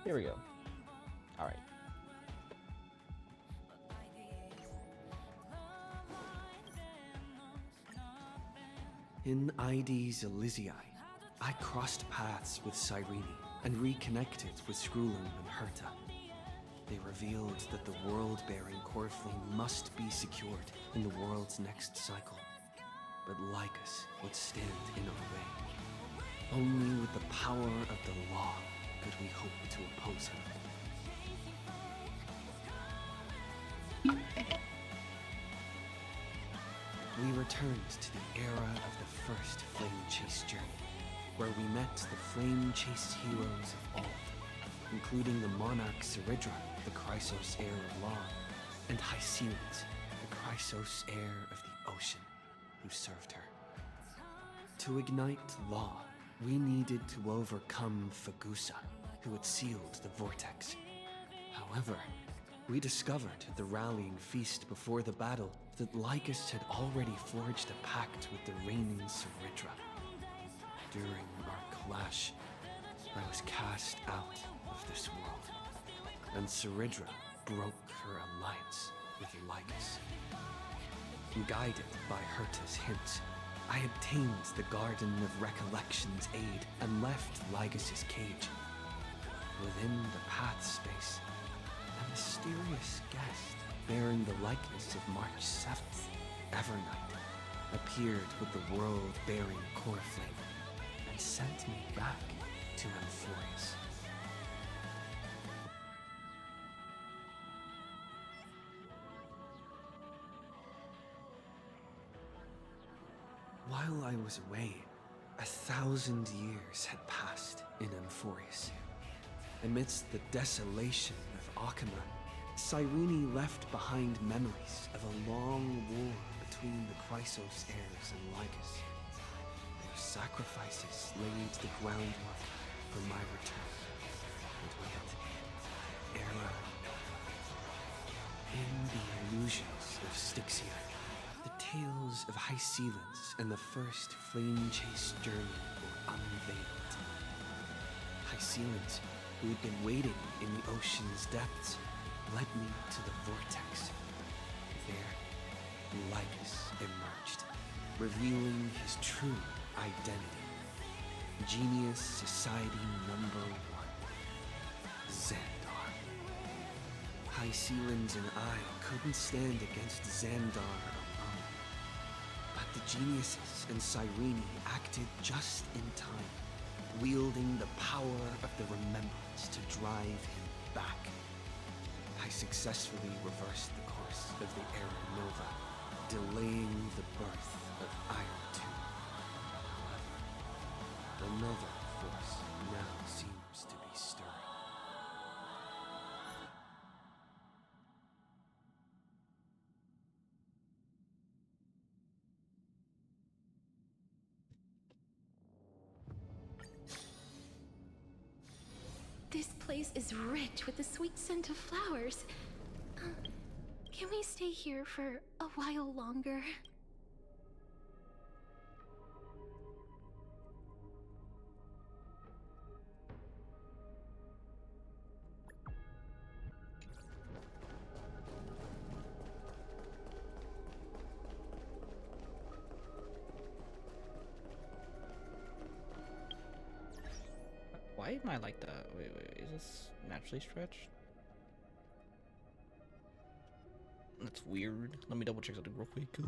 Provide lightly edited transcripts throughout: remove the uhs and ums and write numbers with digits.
Here we go. All right. In Ides Elysiae, I crossed paths with Cyrene and reconnected with Skrulum and Herta. They revealed that the world-bearing Coreflame must be secured in the world's next cycle. But Lycus would stand in our way. Only with the power of the law could we hope to oppose him. We returned to the era of the first Flame Chase journey, where we met the Flame Chase heroes of old, including the monarch Seridra, the Chrysos heir of law, and Hyceles, the Chrysos heir of the ocean, who served her. To ignite law, we needed to overcome Fagusa, who had sealed the vortex. However, we discovered at the rallying feast before the battle that Lycus had already forged a pact with the reigning Seridra. During our clash, I was cast out of this world, and Seridra broke her alliance with Lycus. Guided by Herta's hints, I obtained the Garden of Recollection's aid and left Lycus's cage. Within the path space, a mysterious guest bearing the likeness of March 7th, Evernight, appeared with the world-bearing Coreflame and sent me back to Euphorius. While I was away, 1,000 years had passed in Euphorius. Amidst the desolation of Akama, Cyrene left behind memories of a long war between the Chrysos heirs and Lycus. Their sacrifices laid the groundwork for my return, and with it, era. In the illusions of Styxia, the tales of Hyceles and the first Flame Chase journey were unveiled. Hyceles, who had been waiting in the ocean's depths, led me to the vortex. There, Lycus emerged, revealing his true identity. Genius Society number 1, Xandar. Hyceles and I couldn't stand against Xandar alone, but the geniuses and Cyrene acted just in time, wielding the power of the remembrance to drive him back. I successfully reversed the course of the Era Nova, delaying the birth of Iron 2. However, another force now seems to be stirring. This place is rich with the sweet scent of flowers. Can we stay here for a while longer? Why am I like that? Wait, is this naturally stretched? That's weird. Let me double check something real quick.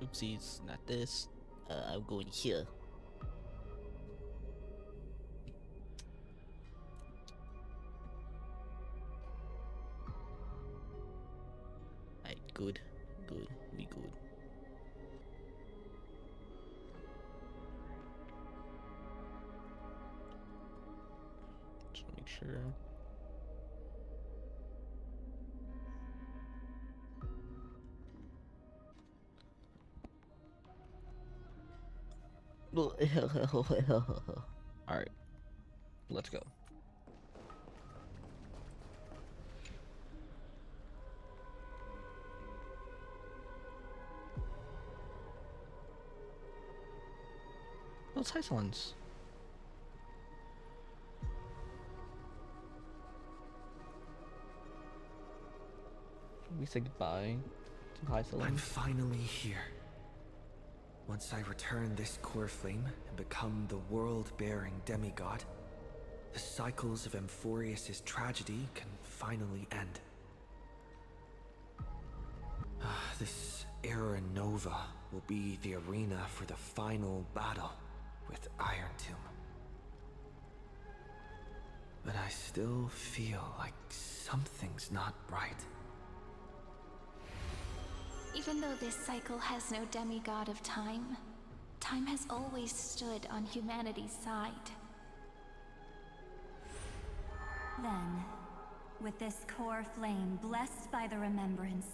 Oopsies, not this. I'm going here. Alright, good. We good. Just make sure. Alright, let's go. those ice ones? We say goodbye to Hysolins. I'm finally here. Once I return this core flame and become the world-bearing demigod, the cycles of Amphorius' tragedy can finally end. This Era Nova will be the arena for the final battle with Iron Tomb. But I still feel like something's not right. Even though this cycle has no demigod of time, time has always stood on humanity's side. Then, with this core flame blessed by the remembrance,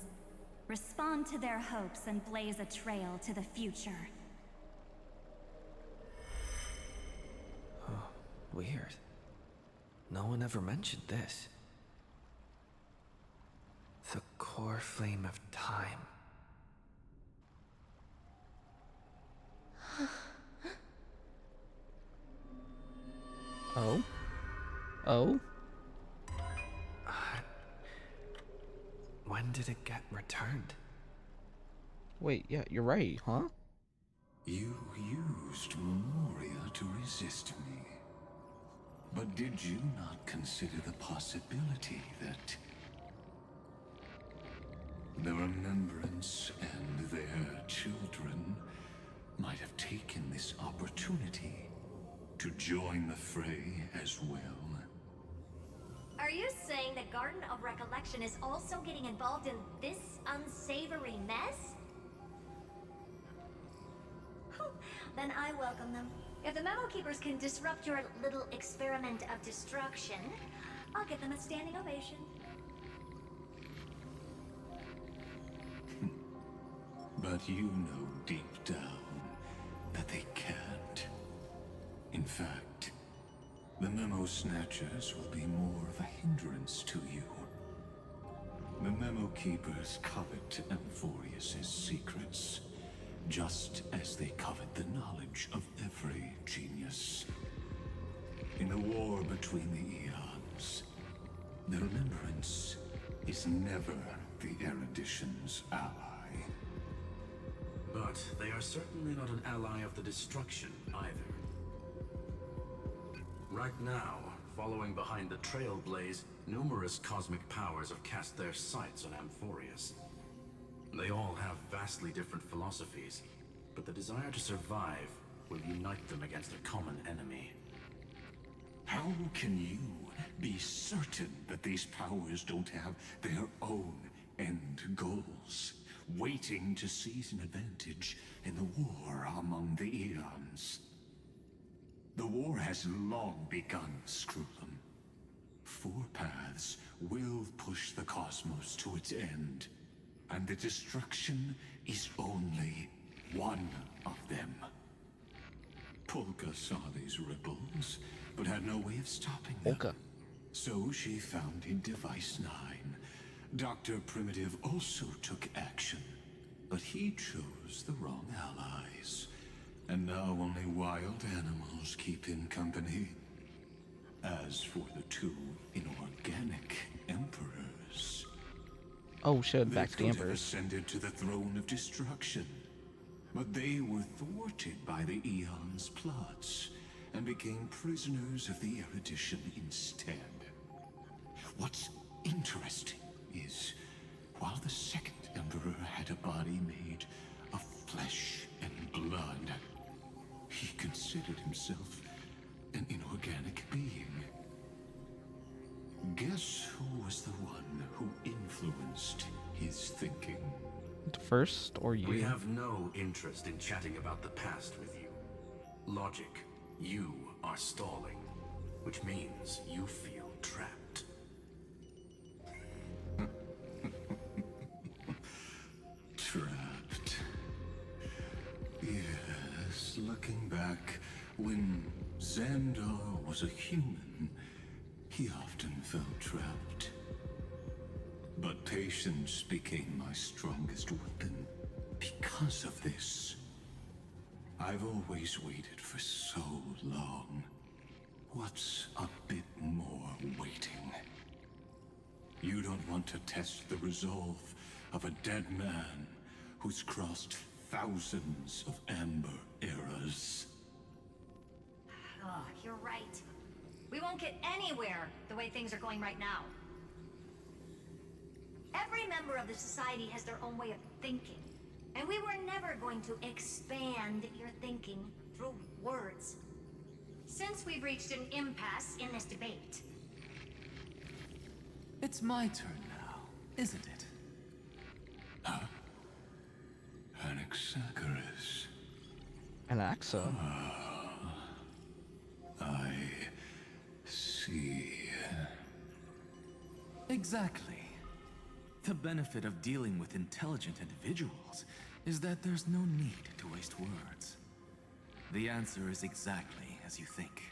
respond to their hopes and blaze a trail to the future. Oh, weird. No one ever mentioned this. The core flame of time. Oh? Oh? When did it get returned? Wait, yeah, you're right, huh? You used Memoria to resist me. But did you not consider the possibility that the Remembrance and their children might have taken this opportunity to join the fray as well? Are you saying the Garden of Recollection is also getting involved in this unsavory mess? Then I welcome them. If the Memo Keepers can disrupt your little experiment of destruction, I'll give them a standing ovation. But you know deep down that they can't. In fact, the Memo Snatchers will be more of a hindrance to you. The Memo Keepers covet Amphorius' secrets, just as they covet the knowledge of every genius. In the war between the eons, the Remembrance is never the Erudition's ally. But they are certainly not an ally of the destruction either. Right now, following behind the Trailblaze, numerous cosmic powers have cast their sights on Amphorius. They all have vastly different philosophies, but the desire to survive will unite them against a common enemy. How can you be certain that these powers don't have their own end goals, waiting to seize an advantage in the war among the eons? The war has long begun, Screwlum. Four paths will push the cosmos to its end, and the destruction is only one of them. Polka saw these ripples, but had no way of stopping them. Polka. So she founded Device 9. Dr. Primitive also took action, but he chose the wrong allies. And now only wild animals keep him company. As for the two inorganic emperors, Oh shit, they back to the could have Emperors. ascended to the throne of destruction. But they were thwarted by the Eon's plots and became prisoners of the Erudition instead. What's interesting is, while the second Emperor had a body made of flesh and blood, he considered himself an inorganic being. Guess who was the one who influenced his thinking? First or you? We have no interest in chatting about the past with you. Logic, you are stalling, which means you feel trapped. Trapped. Yes, looking back, when Xandar was a human, he often felt trapped. But patience became my strongest weapon because of this. I've always waited for so long. What's a bit more waiting? You don't want to test the resolve of a dead man who's crossed thousands of amber eras. Oh, you're right. We won't get anywhere the way things are going right now. Every member of the society has their own way of thinking. And we were never going to expand your thinking through words. Since we've reached an impasse in this debate. It's my turn now, isn't it? Anaxagoras. Alexa. I see. Exactly. The benefit of dealing with intelligent individuals is that there's no need to waste words. The answer is exactly as you think.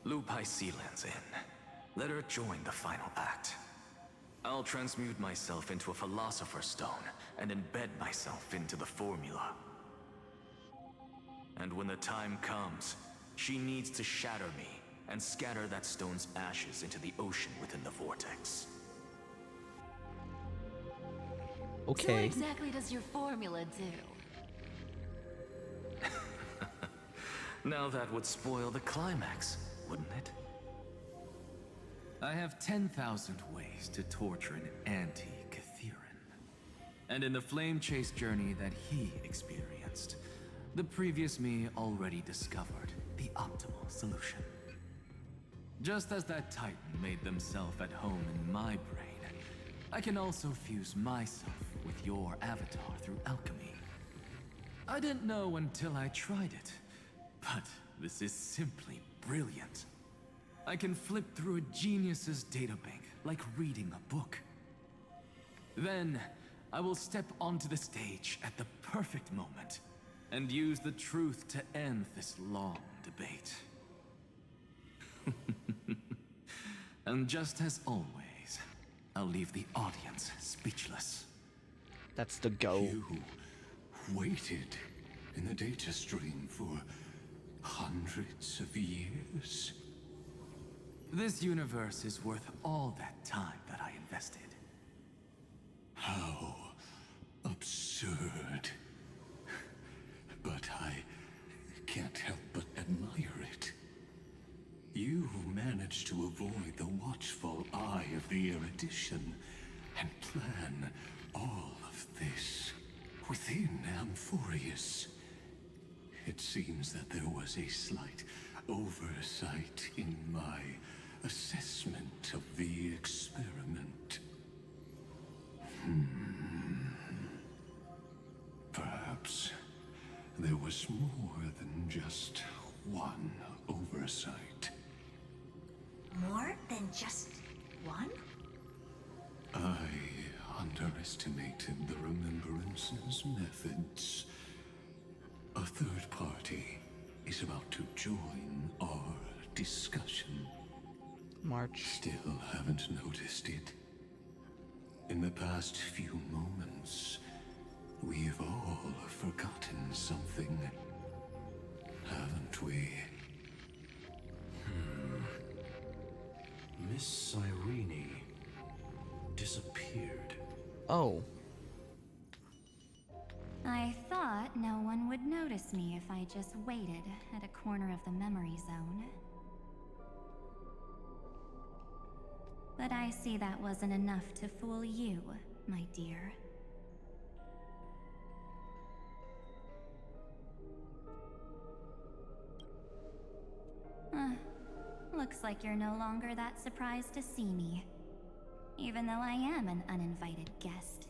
Lupai Sealand's in. Let her join the final act. I'll transmute myself into a Philosopher's Stone and embed myself into the formula. And when the time comes, she needs to shatter me and scatter that stone's ashes into the ocean within the vortex. So what Okay. exactly does your formula do? Now that would spoil the climax, wouldn't it? I have 10,000 ways to torture an anti-Cathiran. And in the flame chase journey that he experienced, the previous me already discovered the optimal solution. Just as that Titan made themselves at home in my brain, I can also fuse myself with your avatar through alchemy. I didn't know until I tried it, but this is simply brilliant. I can flip through a genius's databank like reading a book. Then, I will step onto the stage at the perfect moment and use the truth to end this long debate. And just as always, I'll leave the audience speechless. That's the go. You waited in the data stream for hundreds of years. This universe is worth all that time that I invested. How absurd. But I can't help but admire it. You managed to avoid the watchful eye of the erudition and plan all of this within Amphorius. It seems that there was a slight oversight in my assessment of the experiment. Perhaps there was more than just one oversight. More than just one? I underestimated the Remembrance's methods. A third party is about to join our discussion. March. Still haven't noticed it. In the past few moments, we've all forgotten something, haven't we? Miss Irene disappeared. Oh. I thought no one would notice me if I just waited at a corner of the memory zone. But I see that wasn't enough to fool you, my dear. Looks like you're no longer that surprised to see me, even though I am an uninvited guest.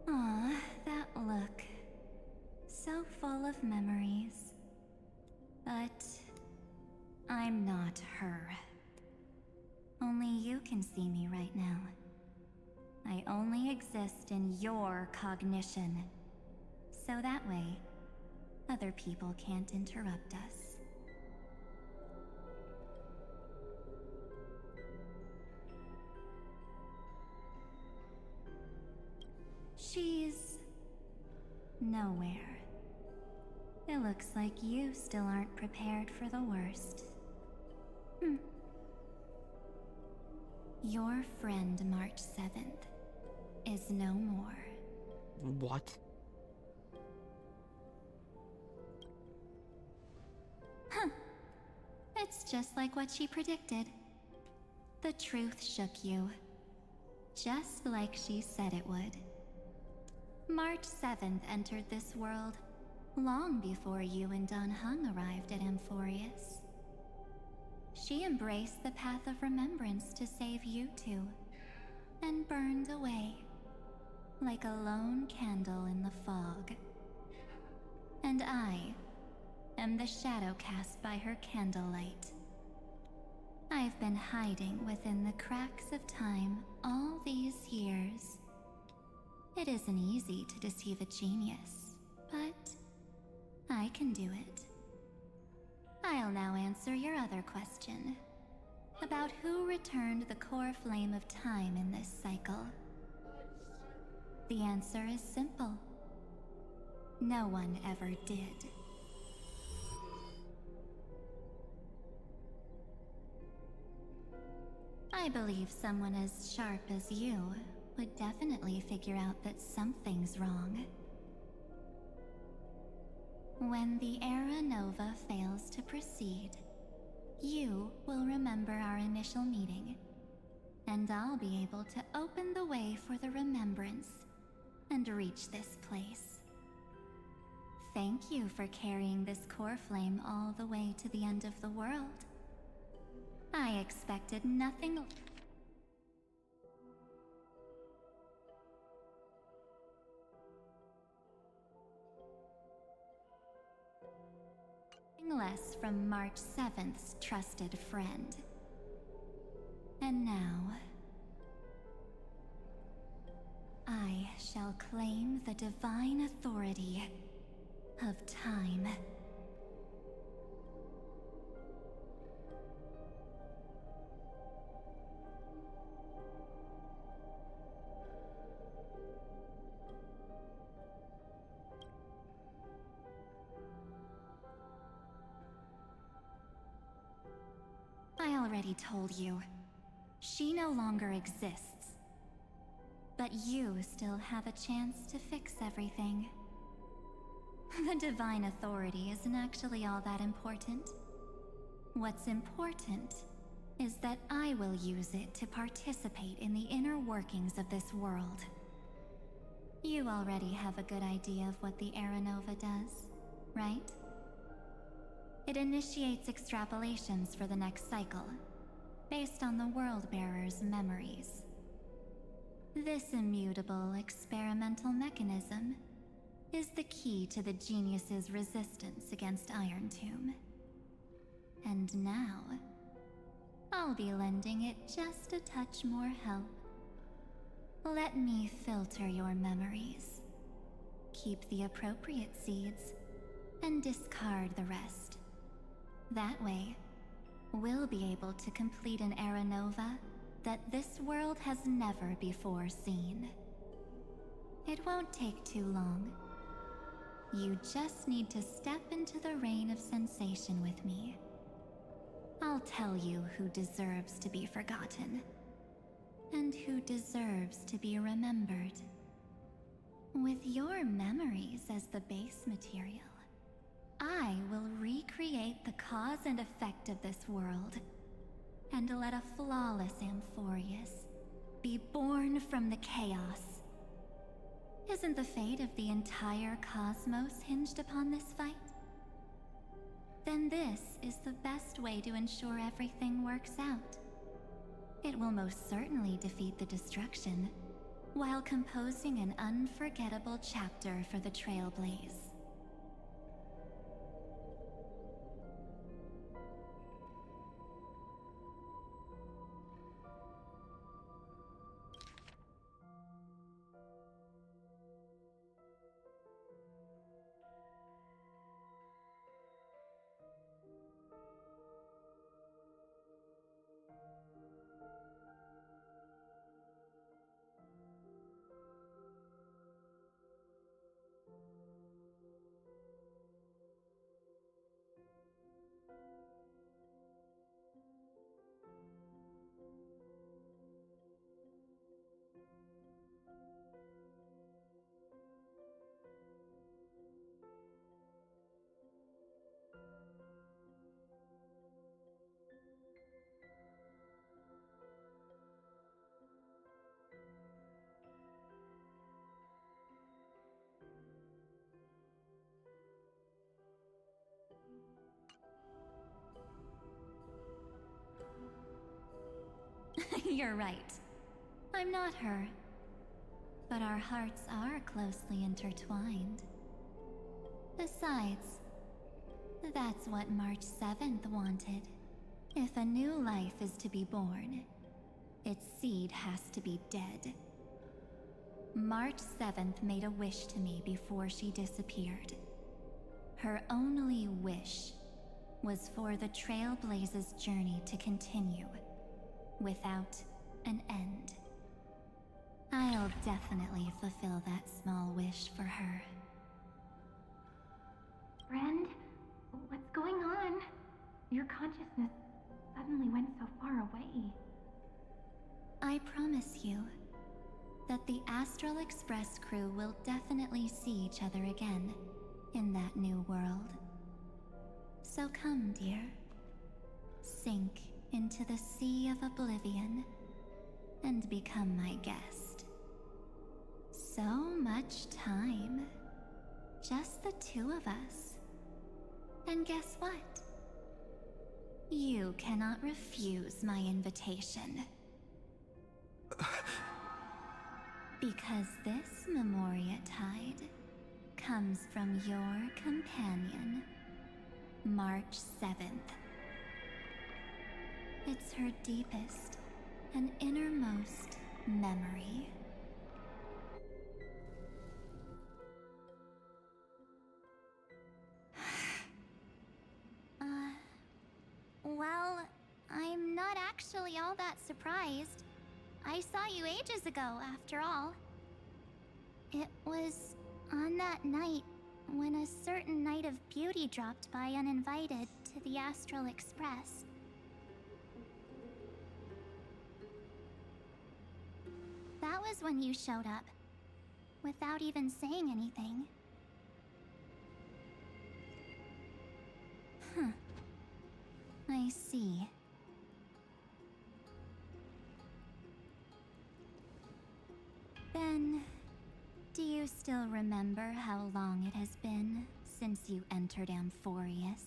Aw, that look. So full of memories. But I'm not her. Only you can see me right now. I only exist in your cognition. So that way, other people can't interrupt us. She's nowhere. It looks like you still aren't prepared for the worst. Your friend March 7th is no more. What? Huh. It's just like what she predicted. The truth shook you. Just like she said it would. March 7th entered this world long before you and Don Hung arrived at Amphorius. She embraced the path of remembrance to save you two, and burned away like a lone candle in the fog. And I am the shadow cast by her candlelight. I've been hiding within the cracks of time all these years. It isn't easy to deceive a genius, but I can do it. I'll now answer your other question about who returned the core flame of time in this cycle. The answer is simple. No one ever did. I believe someone as sharp as you would definitely figure out that something's wrong. When the Era Nova fails to proceed, you will remember our initial meeting, and I'll be able to open the way for the remembrance and reach this place. Thank you for carrying this core flame all the way to the end of the world. I expected nothing less from March 7th's trusted friend. And now, I shall claim the divine authority of time. I already told you. She no longer exists. But you still have a chance to fix everything. The divine authority isn't actually all that important. What's important is that I will use it to participate in the inner workings of this world. You already have a good idea of what the Era Nova does, right? It initiates extrapolations for the next cycle, based on the World-Bearer's memories. This immutable experimental mechanism is the key to the genius's resistance against Iron Tomb. And now, I'll be lending it just a touch more help. Let me filter your memories. Keep the appropriate seeds, and discard the rest. That way, we'll be able to complete an Era Nova that this world has never before seen. It won't take too long. You just need to step into the rain of sensation with me. I'll tell you who deserves to be forgotten, and who deserves to be remembered. With your memories as the base material, I will recreate the cause and effect of this world, and let a flawless Amphorius be born from the chaos. Isn't the fate of the entire cosmos hinged upon this fight? Then this is the best way to ensure everything works out. It will most certainly defeat the destruction, while composing an unforgettable chapter for the Trailblaze. You're right. I'm not her. But our hearts are closely intertwined. Besides, that's what March 7th wanted. If a new life is to be born, its seed has to be dead. March 7th made a wish to me before she disappeared. Her only wish was for the Trailblaze's journey to continue, without an end. I'll definitely fulfill that small wish for her. Friend, what's going on? Your consciousness suddenly went so far away. I promise you that the Astral Express crew will definitely see each other again in that new world. So come, dear. Sink into the sea of oblivion and become my guest. So much time. Just the two of us. And guess what? You cannot refuse my invitation. Because this Memoria Tide comes from your companion, March 7th. It's her deepest and innermost memory. Well, I'm not actually all that surprised. I saw you ages ago, after all. It was on that night when a certain Knight of Beauty dropped by uninvited to the Astral Express. That was when you showed up, without even saying anything. Huh. I see. Then, do you still remember how long it has been since you entered Amphorius?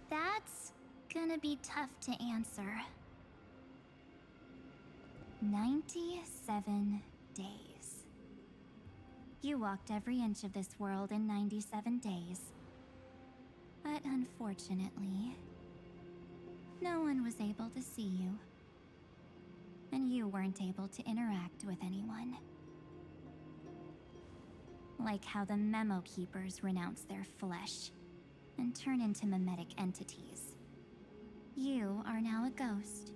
That's gonna be tough to answer. 97 days. You walked every inch of this world in 97 days. But unfortunately, no one was able to see you. And you weren't able to interact with anyone. Like how the Memo Keepers renounce their flesh and turn into mimetic entities. You are now a ghost.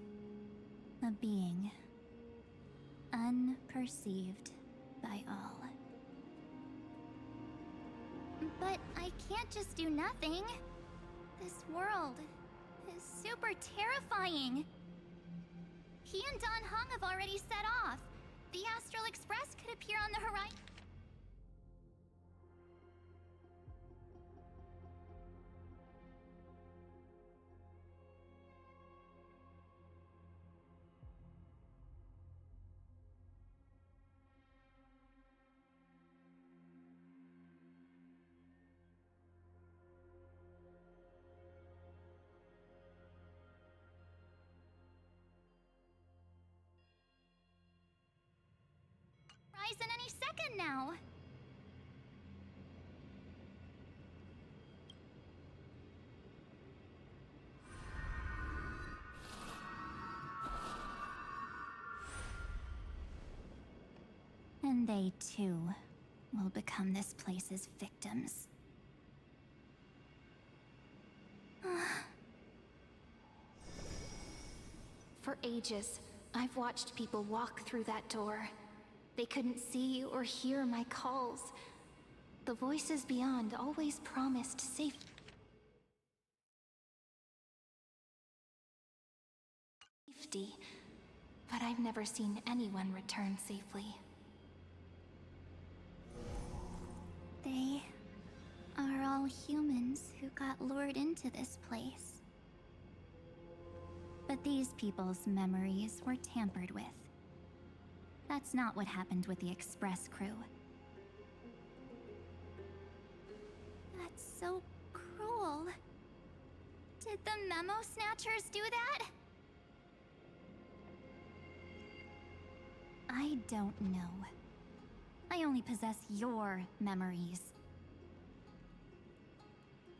A being. Unperceived by all. But I can't just do nothing. This world is super terrifying. He and Don Hung have already set off. The Astral Express could appear on the horizon. Horizon any second now. And they too will become this place's victims. For ages, I've watched people walk through that door. They couldn't see or hear my calls. The voices beyond always promised safety. But I've never seen anyone return safely. They are all humans who got lured into this place. But these people's memories were tampered with. That's not what happened with the Express crew. That's so cruel. Did the Memo Snatchers do that? I don't know. I only possess your memories.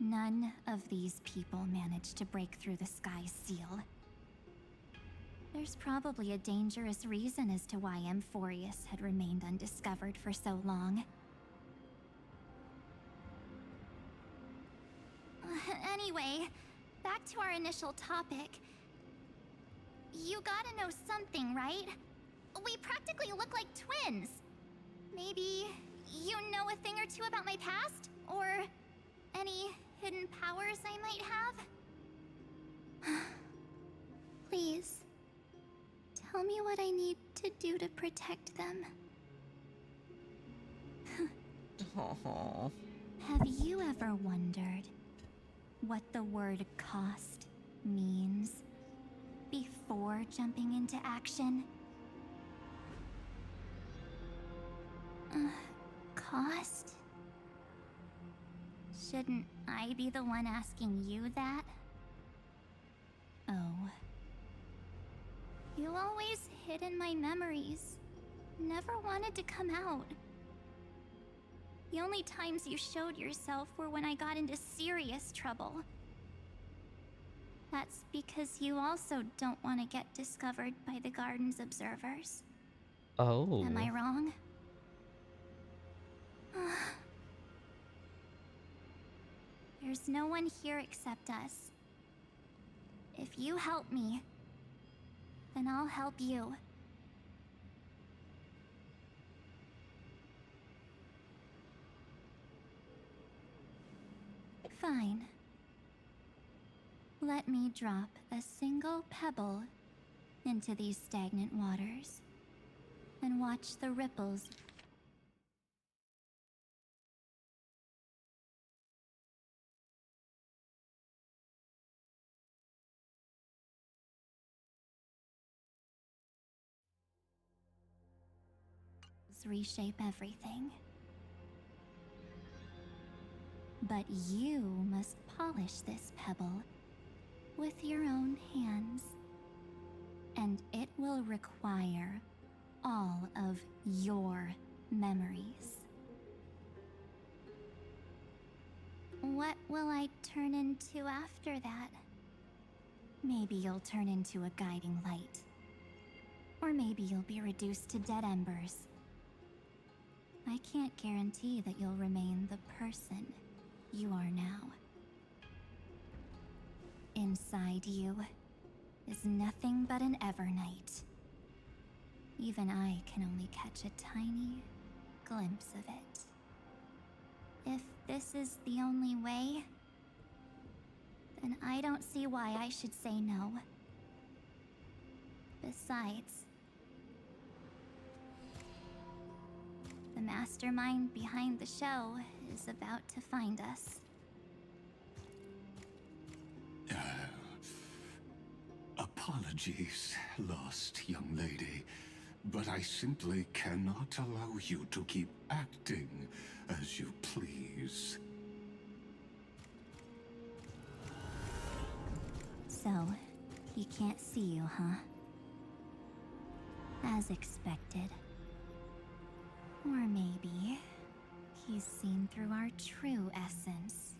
None of these people managed to break through the sky's seal. There's probably a dangerous reason as to why Amphorius had remained undiscovered for so long. Anyway, back to our initial topic. You gotta know something, right? We practically look like twins. Maybe you know a thing or two about my past? Or any hidden powers I might have? Please, tell me what I need to do to protect them. Aww. Have you ever wondered what the word cost means before jumping into action? Cost? Shouldn't I be the one asking you that? Oh. You always hid in my memories. Never wanted to come out. The only times you showed yourself were when I got into serious trouble. That's because you also don't want to get discovered by the garden's observers. Oh. Am I wrong? There's no one here except us. If you help me, then I'll help you. Fine. Let me drop a single pebble into these stagnant waters and watch the ripples reshape everything. But you must polish this pebble with your own hands. And it will require all of your memories. What will I turn into after that? Maybe you'll turn into a guiding light. Or maybe you'll be reduced to dead embers. I can't guarantee that you'll remain the person you are now. Inside you is nothing but an Evernight. Even I can only catch a tiny glimpse of it. If this is the only way, then I don't see why I should say no. Besides, the mastermind behind the show is about to find us. Apologies, lost young lady, but I simply cannot allow you to keep acting as you please. So, he can't see you, huh? As expected. Or maybe he's seen through our true essence.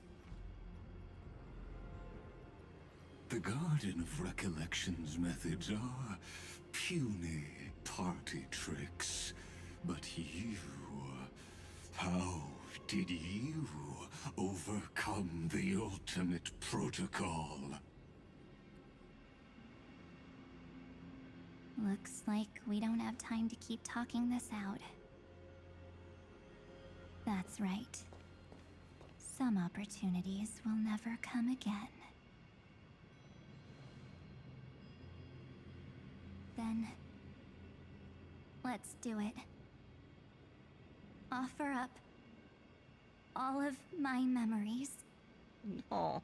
The Garden of Recollection's methods are puny party tricks. But you... how did you overcome the ultimate protocol? Looks like we don't have time to keep talking this out. That's right. Some opportunities will never come again. Then, let's do it. Offer up all of my memories. No.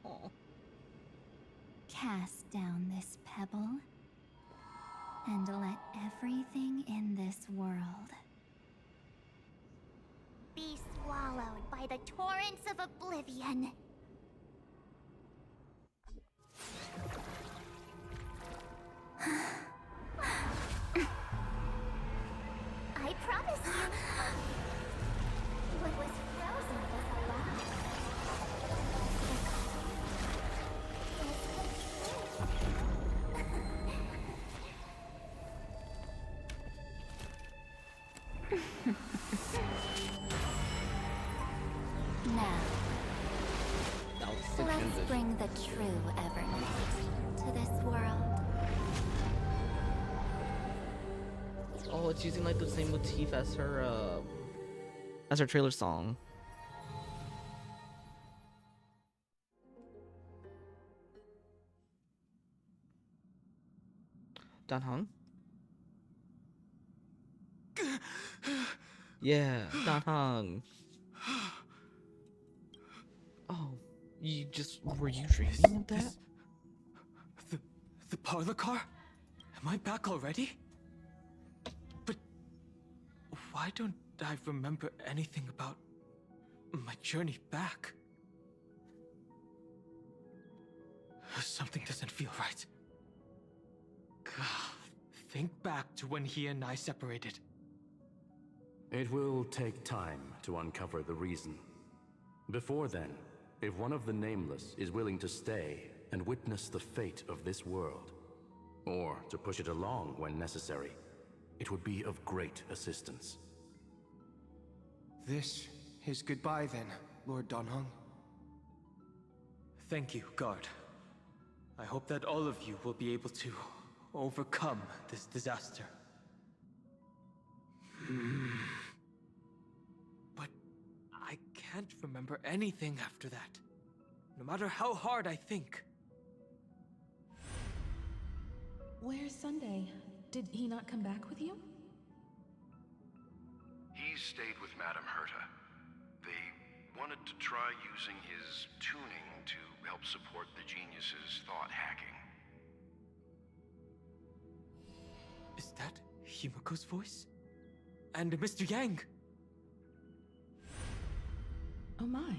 Cast down this pebble, and let everything in this world Be swallowed by the torrents of oblivion. Now, That was sick let's transition. bring the true Evernight to this world. Oh, it's using like the same motif as her trailer song. Dan Hong? Yeah, Dan Hong. Oh, were you dreaming of that? The parlor car? Am I back already? But why don't I remember anything about my journey back? Something doesn't feel right. Think back to when he and I separated. It will take time to uncover the reason. Before then, if one of the Nameless is willing to stay and witness the fate of this world, or to push it along when necessary, it would be of great assistance. This is goodbye then, Lord Donhong. Thank you, guard. I hope that all of you will be able to overcome this disaster. But I can't remember anything after that, no matter how hard I think. Where's Sunday? Did he not come back with you? He stayed with Madame Herta. They wanted to try using his tuning to help support the genius's thought hacking. Is that Himiko's voice? And Mr. Yang? Oh my.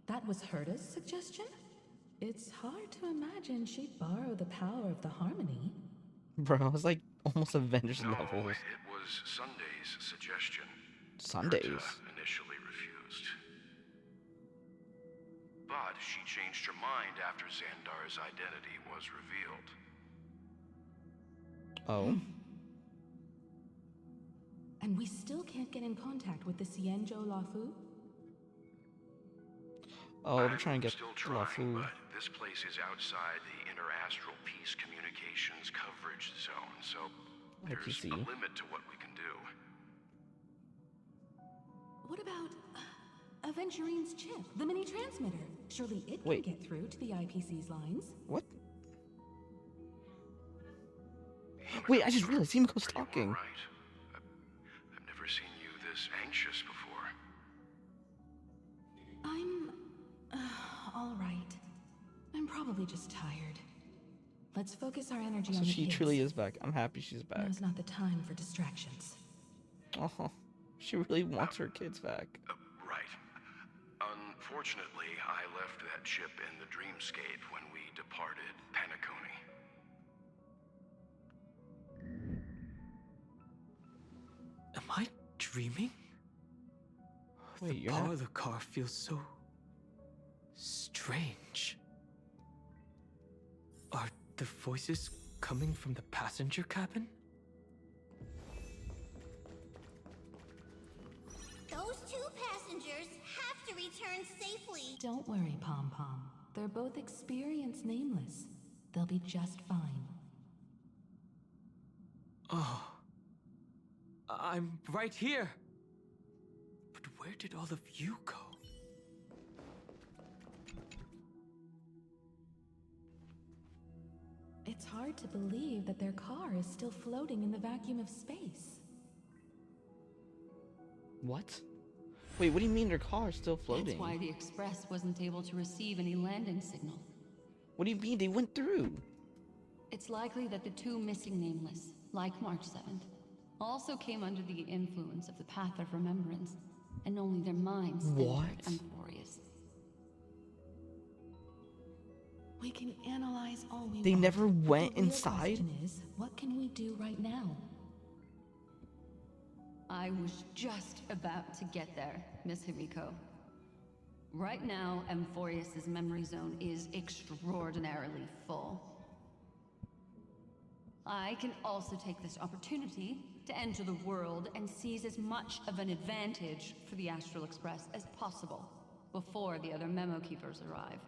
That was Herta's suggestion? It's hard to imagine she'd borrow the power of the harmony. Bro, I was like almost Avengers No, levels. it was Sunday's suggestion. Sundays. Herta initially refused. But she changed her mind after Xandar's identity was revealed. Oh. And we still can't get in contact with the Xianzhou Lafu? Oh, they're trying to get still La trying, Fu. but this place is outside the interastral peace communications coverage zone, so there's IPC. a limit to what we can do. What about Aventurine's chip, the mini transmitter? Surely it Wait. can get through to the IPC's lines. What? Wait, I just realized Himiko's Are you talking. all right? I've never seen you this anxious before. I'm all right. I'm probably just tired. Let's focus our energy So on the she kids. truly is back. I'm happy she's back. Now's not the time for distractions. Oh, she really wants her kids back. Right. Unfortunately, I left that chip in the dreamscape when we departed Penacony. Am I dreaming? Wait, the you're not- parlor car feels so strange. Are the voices coming from the passenger cabin? Those two passengers have to return safely. Don't worry, Pom Pom. They're both experienced nameless. They'll be just fine. Oh. I'm right here. But where did all of you go? It's hard to believe that their car is still floating in the vacuum of space. What? Wait, what do you mean their car is still floating? That's why the Express wasn't able to receive any landing signal. What do you mean they went through? It's likely that the two missing Nameless, like March 7th, also came under the influence of the Path of Remembrance, and only their minds What? entered Amphorius. We can analyze all we They want. never went The real inside? question is, what can we do right now? I was just about to get there, Miss Himiko. Right now, Amphorius' memory zone is extraordinarily full. I can also take this opportunity to to enter the world and seize as much of an advantage for the Astral Express as possible before the other memo keepers arrive.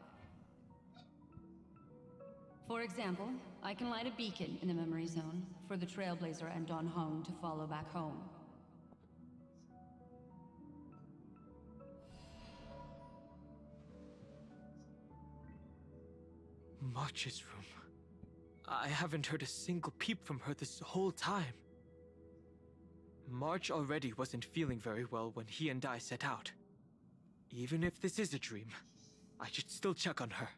For example, I can light a beacon in the memory zone for the Trailblazer and Don Hung to follow back home. March's room. I haven't heard a single peep from her this whole time. March already wasn't feeling very well when he and I set out. Even if this is a dream, I should still check on her.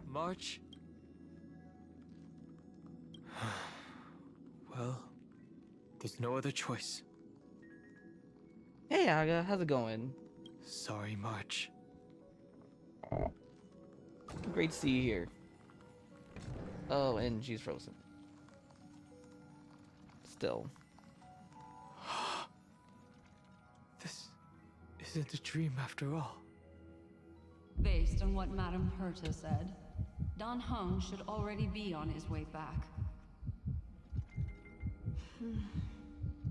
March? Well, there's no other choice. Hey, Aga, how's it going? Sorry, March. Great to see you here. Oh, and she's frozen. Still. This isn't a dream after all. Based on what Madame Herta said, Don Hung should already be on his way back.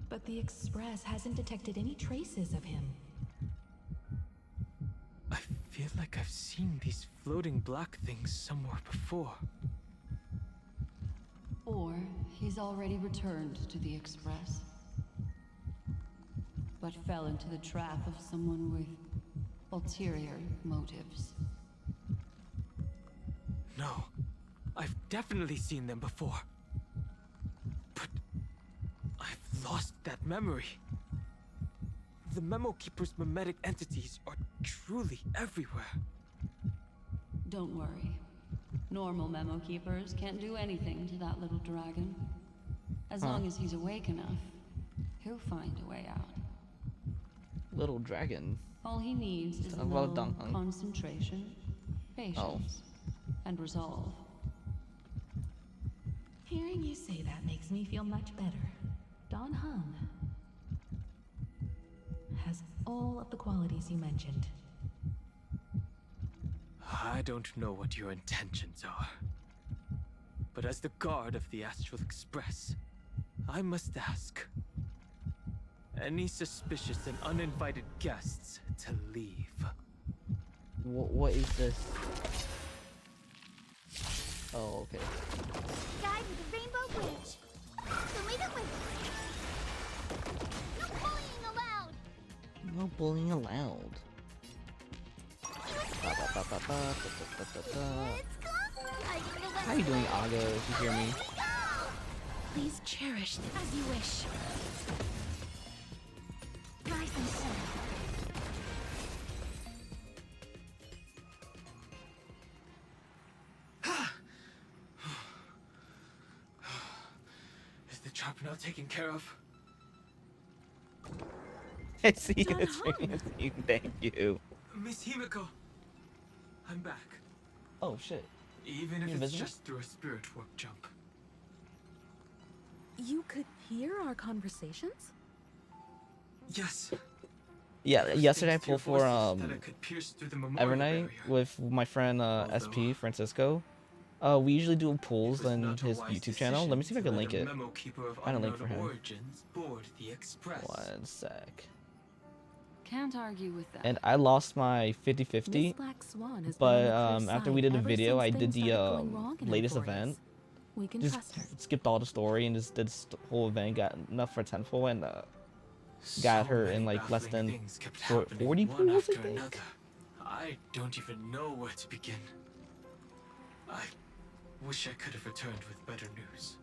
But the Express hasn't detected any traces of him. I feel like I've seen these floating black things somewhere before. Or he's already returned to the Express, but fell into the trap of someone with ulterior motives. No, I've definitely seen them before. But I've lost that memory. The Memo Keeper's mimetic entities are truly everywhere. Don't worry. Normal Memo Keepers can't do anything to that little dragon. As long as he's awake enough, he'll find a way out. Little dragon. All he needs is a Well little done. concentration, patience, and resolve. Hearing you say that makes me feel much better. Don Hung has all of the qualities you mentioned. I don't know what your intentions are. But as the guard of the Astral Express, I must ask. Any suspicious and uninvited guests to leave. What is this? Oh, okay. Guy with the rainbow bridge. So leave it with. No bullying allowed. No bullying allowed. How you doing, Aga, if you hear me? Please cherish them as you wish. Rise and soar. Is the trap now taken care of? I see you streaming. Thank you. Miss Himiko, I'm back. Oh shit. Even if You it's invisible? just through a spirit warp jump. You could hear our conversations? Yes. Yeah, yesterday I pulled for that I could pierce through the memorial Evernight barrier. with my friend SP Francisco. We usually do pulls on his YouTube channel. Let me see if I can link it. Find a link for him. Board the Express. One sec. Can't argue with that. And I lost my 50-50, This Black Swan has but been on the after clear we did side a ever video, since I did things the started going wrong in latest Emporius. event. We can Just trust her. skipped all the story and just did this whole event. Got enough for 10-full and got her in like less than 40 pools, I think. I don't even know where to begin. I wish I could have returned with better news.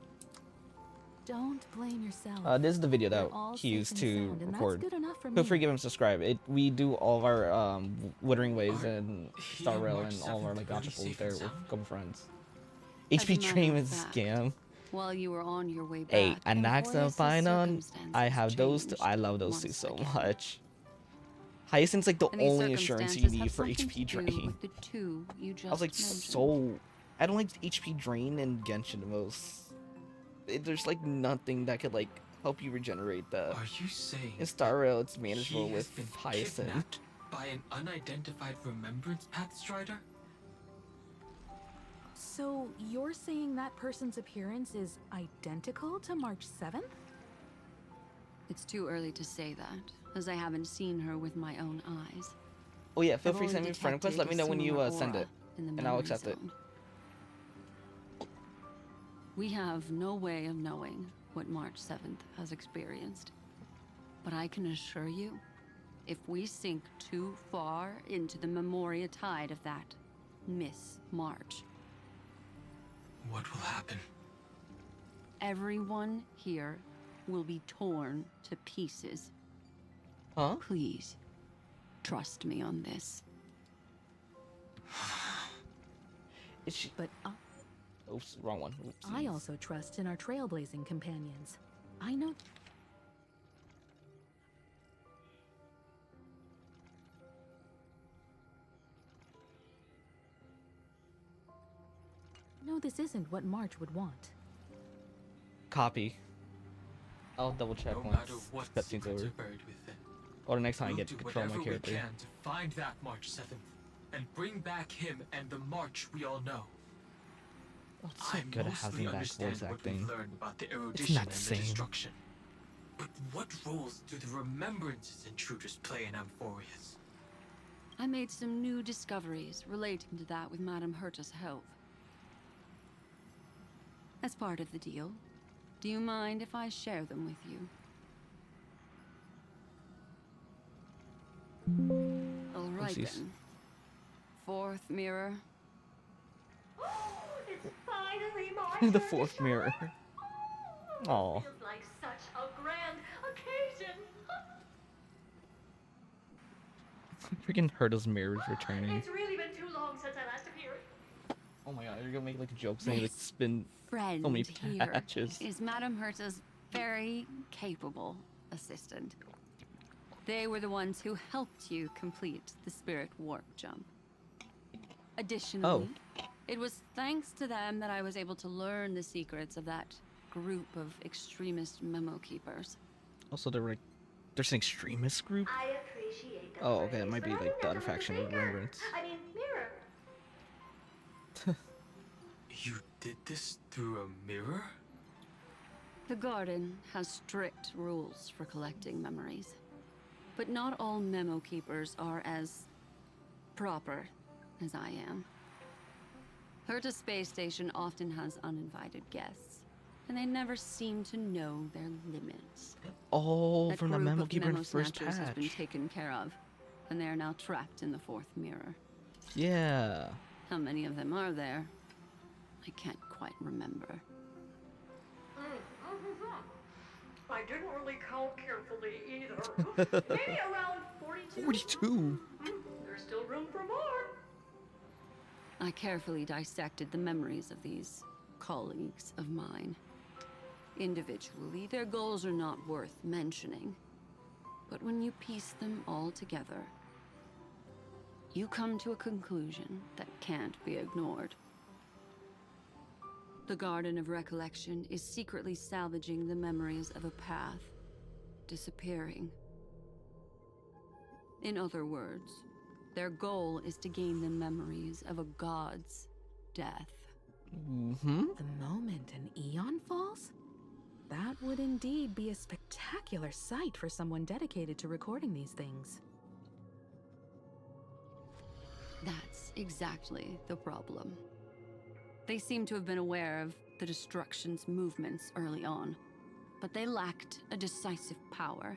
Don't blame yourself. This is the video We're that all he safe used and to sound, and record. That's good enough for Feel me. free to give him a subscribe. We do all of our Wuthering Waves and he Star and Rail March and all of our 7th like really gotcha pulls safe there and with sound? a couple friends. As a HP matter Dream of is a fact, scam. While you were on your way back, Hey, and Nax and Emporius's Fine on. circumstances I have those two. changed I love those two once so again. much. Hyacinth's like the And these only assurance you circumstances need have for something HP to do Drain. with the two you I was like just so. I don't like HP Drain and Genshin the most. There's like nothing that could like help you regenerate the. Are you saying In Star Rail, it's manageable he has with been Hyacinth. kidnapped by an unidentified remembrance path strider? So you're saying that person's appearance is identical to March 7th? It's too early to say that, as I haven't seen her with my own eyes. Oh yeah, feel I've free to only send me a friend request. Let me detected know a when you similar send aura it, in the and I'll memory accept it. zone. We have no way of knowing what March 7th has experienced. But I can assure you, if we sink too far into the Memoria tide of that Miss March, what will happen? everyone here will be torn to pieces. Huh? Please, trust me on this. Is she? But Oops, wrong one. Oopsies. I also trust in our trailblazing companions. I know. No, this isn't what March would want. Copy. I'll double check No once matter what cutscene's secrets over. are buried within, Or the next time I we'll get do control of my whatever character. we can to find that March 7th and bring back him and the March we all know. Oh, it's so I good at mostly having that understand voice what acting. we've learned about the It's erudition not and the the same. destruction. But what roles do the remembrances intruders play in Amphorius? I made some new discoveries relating to that with Madame Herta's help. As part of the deal, do you mind if I share them with you? All right Oopsies. then. Fourth mirror. It's finally my The turn to fourth shine. mirror. Aw. Feels like such a grand occasion. Freaking Herta's mirror is returning. It's really been too long since I last appeared. Oh my god, you're gonna make like a joke saying like it's been Friend so many here patches. is Madame Herta's very capable assistant. They were the ones who helped you complete the spirit warp jump. Additionally, it was thanks to them that I was able to learn the secrets of that group of extremist memo keepers. Also, there's an extremist group. I appreciate the Oh, okay, it praise, might be but I like think the that's other only faction the of finger. Remembrance. I mean, mirror. You did this through a mirror? The Garden has strict rules for collecting memories. But not all memo keepers are as proper as I am. Herta Space Station often has uninvited guests, and they never seem to know their limits. Oh, That from the group memo of keeper in memo the first snatchers has been patch. taken care of, and they are now trapped in the fourth mirror. Yeah. How many of them are there? I can't quite remember. I didn't really count carefully either. Maybe around 42. 42. There's still room for more. I carefully dissected the memories of these colleagues of mine. Individually, their goals are not worth mentioning. But when you piece them all together, you come to a conclusion that can't be ignored. The Garden of Recollection is secretly salvaging the memories of a path disappearing. In other words, their goal is to gain the memories of a god's death. Mm-hmm. The moment an eon falls? That would indeed be a spectacular sight for someone dedicated to recording these things. That's exactly the problem. They seem to have been aware of the Destruction's movements early on, but they lacked a decisive power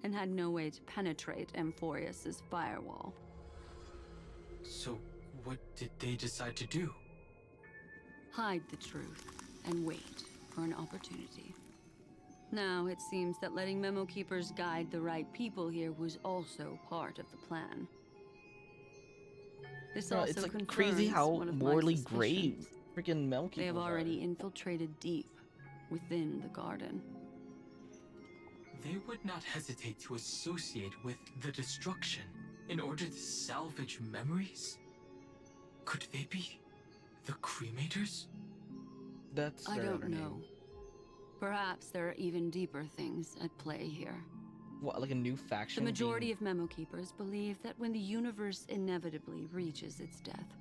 and had no way to penetrate Amphorius's firewall. So, what did they decide to do? Hide the truth and wait for an opportunity. Now it seems that letting Memo Keepers guide the right people here was also part of the plan. This also It's like confirms crazy how one of my morally suspicions. great freaking memo keepers They have already are. infiltrated deep within the garden. They would not hesitate to associate with the destruction in order to salvage memories? Could they be the cremators? That's I their don't other know. name. Perhaps there are even deeper things at play here. What, like a new The faction? majority of Memo Keepers believe that when the universe inevitably reaches its death,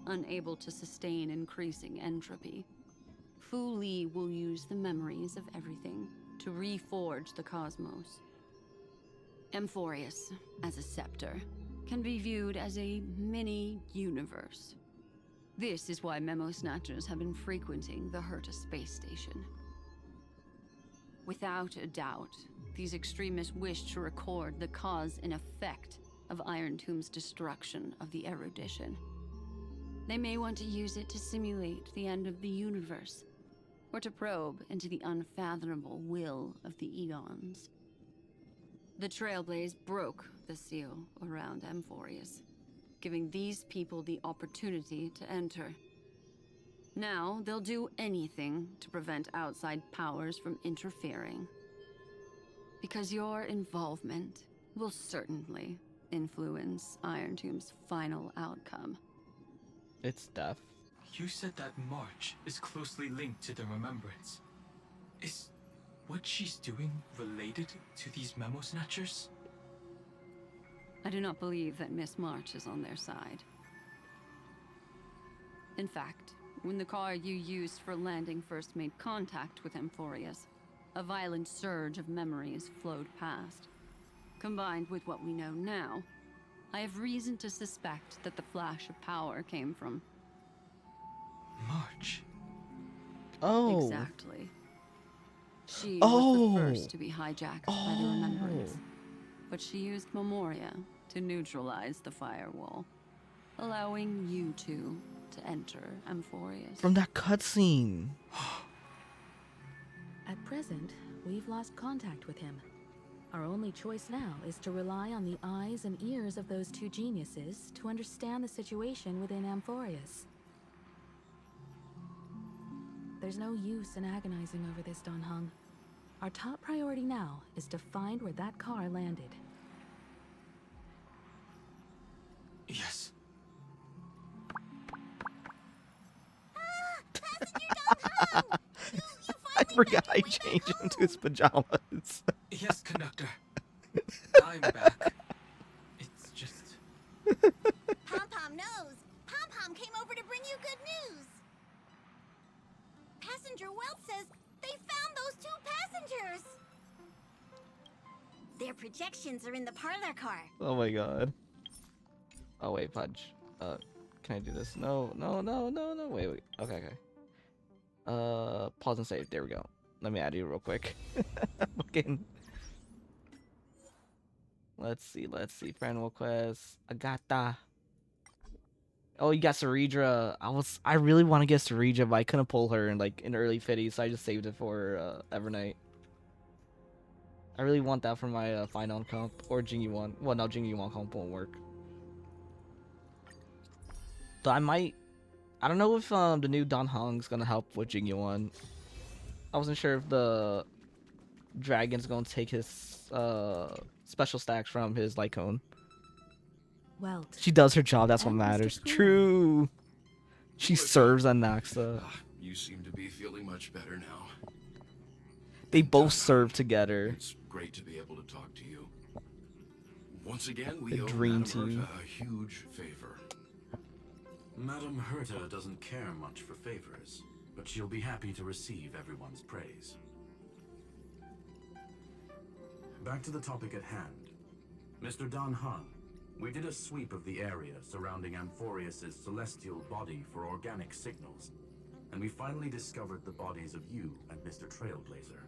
unable to sustain increasing entropy, Fu Li will use the memories of everything to reforge the cosmos. Amphorius, as a scepter, can be viewed as a mini-universe. This is why Memo Snatchers have been frequenting the Herta space station. Without a doubt, these extremists wish to record the cause and effect of Iron Tomb's destruction of the erudition. They may want to use it to simulate the end of the universe, or to probe into the unfathomable will of the eons. The Trailblaze broke the seal around Amphorius, giving these people the opportunity to enter. Now, they'll do anything to prevent outside powers from interfering. Because your involvement will certainly influence Iron Tomb's final outcome. It's death. You said that March is closely linked to the Remembrance. Is what she's doing related to these Memo Snatchers? I do not believe that Miss March is on their side. In fact, when the car you used for landing first made contact with Amphorius, a violent surge of memories flowed past. Combined with what we know now, I have reason to suspect that the flash of power came from March. Oh. Exactly. She was the first to be hijacked by the Remembrance, but she used Memoria to neutralize the firewall, allowing you two to enter Amphorius. From that cutscene. At present, we've lost contact with him. Our only choice now is to rely on the eyes and ears of those two geniuses to understand the situation within Amphorius. There's no use in agonizing over this, Don Hung. Our top priority now is to find where that car landed. Yes. I forgot I changed into his pajamas. Yes, conductor. I'm back. It's just... Pom-Pom knows. Pom-Pom came over to bring you good news. Passenger Welt says they found those two passengers. Their projections are in the parlor car. Oh my god. Oh wait, Pudge. Can I do this? No. Wait. Okay. Pause and save. There we go. Let me add you real quick. Fucking. Let's see. Friend request. Agata. Oh, you got Saridra. I really want to get Saridra, but I couldn't pull her in early 50s, so I just saved it for Evernight. I really want that for my final comp or Jingyuan. Well, no, Jingyuan comp won't work. So I don't know if the new Don Hong's gonna help with Jingyuan. I wasn't sure if the dragon's gonna take his special stacks from his light cone. Welt. She does her job, that's what And matters. Mr. Kuhn. True. She serves on Naxa. You seem to be feeling much better now. They both serve together. It's great to be able to talk to you. Once again, we The owe dream Madame team. Herta a huge favor. Madame Herta doesn't care much for favors, but she'll be happy to receive everyone's praise. Back to the topic at hand. Mr. Don Han, we did a sweep of the area surrounding Amphorius' celestial body for organic signals, and we finally discovered the bodies of you and Mr. Trailblazer.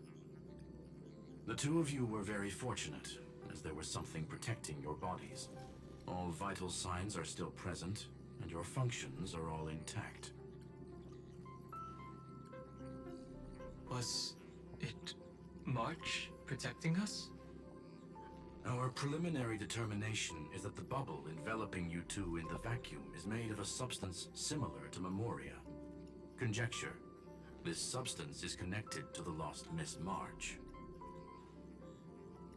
The two of you were very fortunate, as there was something protecting your bodies. All vital signs are still present, and your functions are all intact. Was it March protecting us? Our preliminary determination is that the bubble enveloping you two in the vacuum is made of a substance similar to Memoria. Conjecture: this substance is connected to the lost Miss March.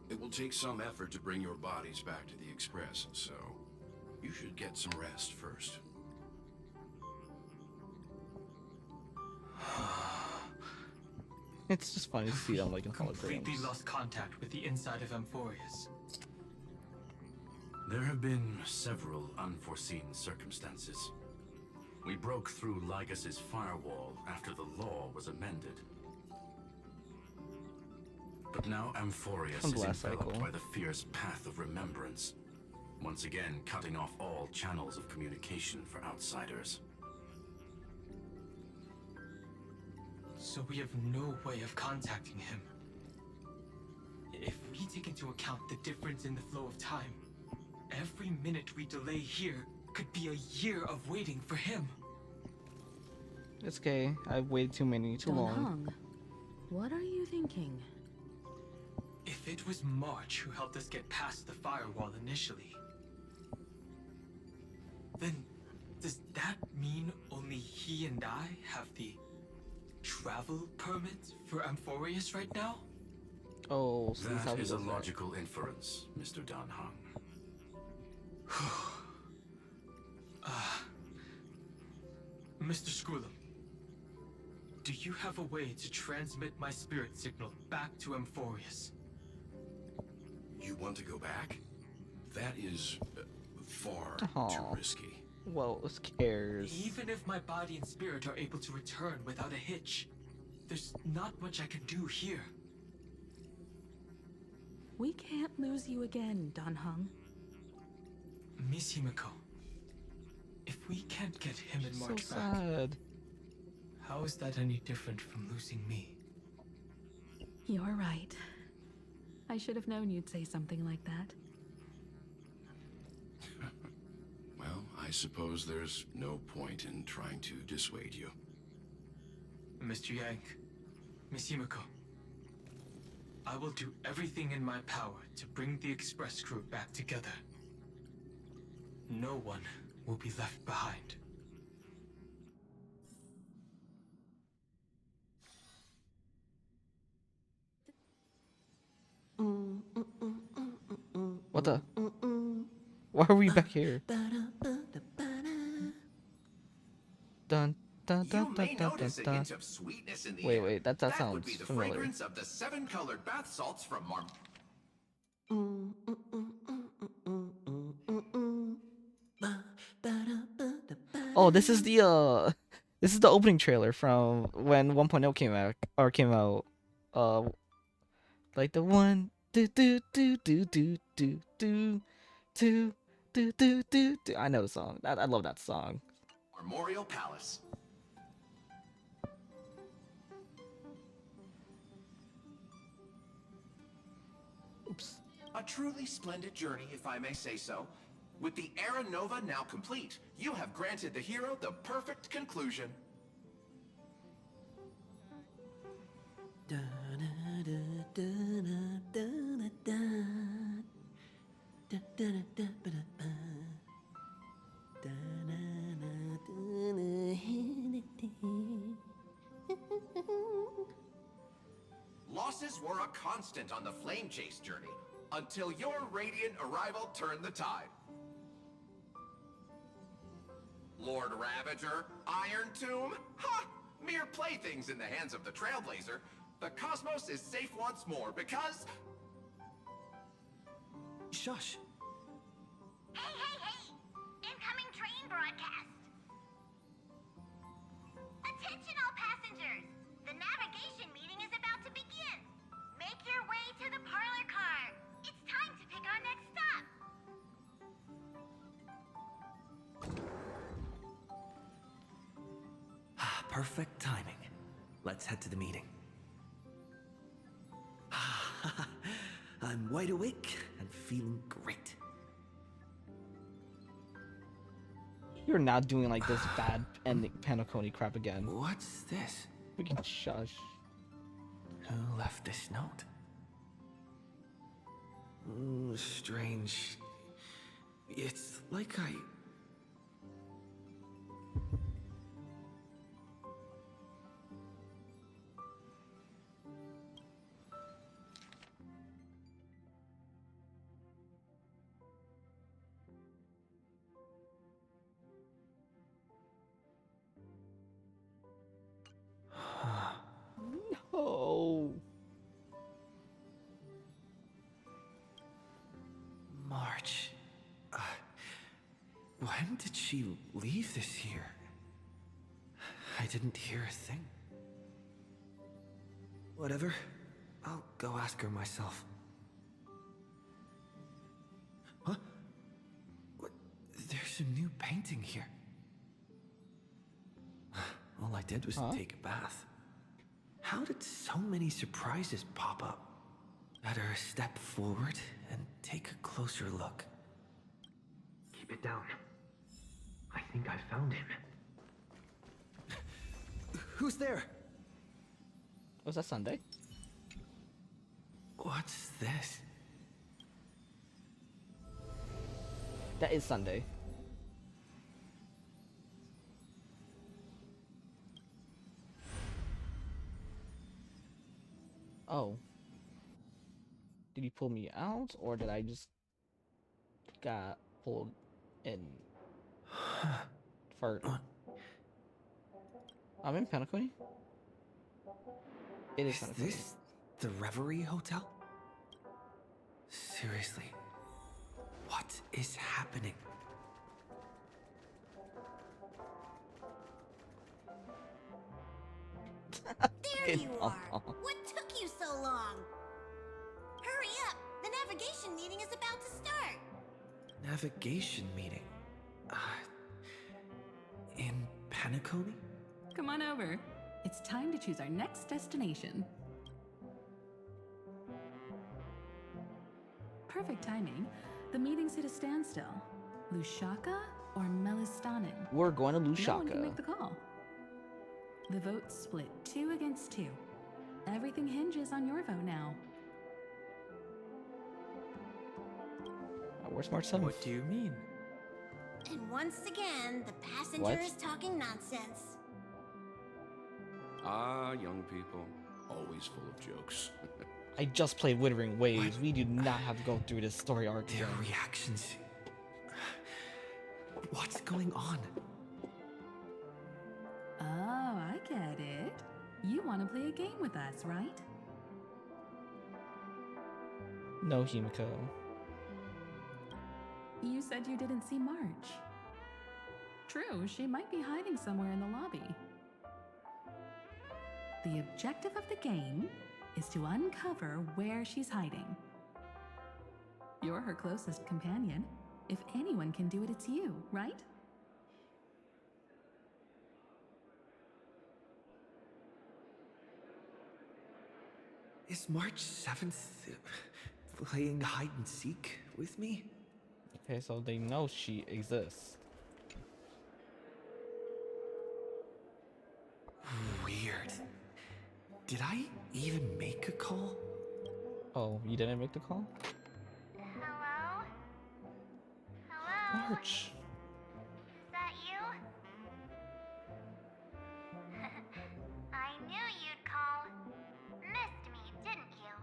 It will take some effort to bring your bodies back to the Express, so you should get some rest first. It's just funny to see them like in Completely holograms. lost contact with the inside of Amphorius. There have been several unforeseen circumstances. We broke through Lygas's firewall after the law was amended. But now Amphorius From the is last enveloped cycle. by the fierce path of remembrance, once again cutting off all channels of communication for outsiders. So we have no way of contacting him. If we take into account the difference in the flow of time, every minute we delay here could be a year of waiting for him. It's okay. I've waited too Don long. Hung, what are you thinking? If it was March who helped us get past the firewall initially, then does that mean only he and I have the travel permit for Amphorius right now? Oh, so this is how That he is a does that. logical inference, Mr. Dan Hung. Mr. Skrullum, do you have a way to transmit my spirit signal back to Amphorius? You want to go back? That is far Aw. too risky. Well, who cares? Even if my body and spirit are able to return without a hitch, there's not much I can do here. We can't lose you again, Don Hung. Miss Himiko, if we can't get him and So March back, sad. how is that any different from losing me? You're right. I should have known you'd say something like that. Well, I suppose there's no point in trying to dissuade you. Mr. Yank, Miss Himiko, I will do everything in my power to bring the express crew back together. No one will be left behind. What the? Why are we back here? Dun dun You dun dun may dun dun notice a dun. hint of sweetness in the Wait, air. wait, that That sounds would be the familiar. fragrance of the 7-colored bath salts from Mar. Oh, this is the opening trailer from when 1.0 came out. Like the one do do do do do do do do do do do do. I know the song. I love that song. Memorial Palace. Oops. A truly splendid journey, if I may say so. With the Era Nova now complete, you have granted the hero the perfect conclusion. Losses were a constant on the flame chase journey, until your radiant arrival turned the tide. Lord Ravager, Iron Tomb, ha! Mere playthings in the hands of the Trailblazer. The cosmos is safe once more because... Shush. Hey, hey, hey! Incoming train broadcast! Attention all passengers! The navigation meeting is about to begin! Make your way to the parlor car! It's time to pick our next stop! Perfect timing. Let's head to the meeting. I'm wide awake and feeling great. You're not doing like this bad ending Panaconi crap again. What's this? We can shush. Who left this note? Oh, strange. It's like I... Oh. March. When did she leave this here? I didn't hear a thing. Whatever. I'll go ask her myself. Huh? What? There's a new painting here. All I did was take a bath. How did so many surprises pop up? Better step forward and take a closer look. Keep it down. I think I found him. Who's there? Was that Sunday? What's this? That is Sunday. Oh. Did you pull me out, or did I just got pulled in? Fart. I'm in Penacony. It is Penacony. Is this the Reverie Hotel? Seriously, what is happening? There you are! What took you so long? Hurry up! The navigation meeting is about to start! Navigation meeting? In Penacony? Come on over. It's time to choose our next destination. Perfect timing. The meeting's at a standstill. Lushaka or Melistanen? We're going to No one can Lushaka. make the call. The vote's split 2 against 2. Everything hinges on your vote now. Where's March 7th? What do you mean? And once again, the passenger What? is talking nonsense. Ah, young people, always full of jokes. I just played Withering Waves. We do not have to go through this story arc Their again. reactions. What's going on? Oh, I get it. You want to play a game with us, right? No, Himiko. You said you didn't see March. True, she might be hiding somewhere in the lobby. The objective of the game is to uncover where she's hiding. You're her closest companion. If anyone can do it, it's you, right? Is March 7th playing hide and seek with me? Okay, so they know she exists. Weird. Did I even make a call? Oh, you didn't make the call? Hello? Hello? March. Is that you? I knew you'd call. Missed me, didn't you?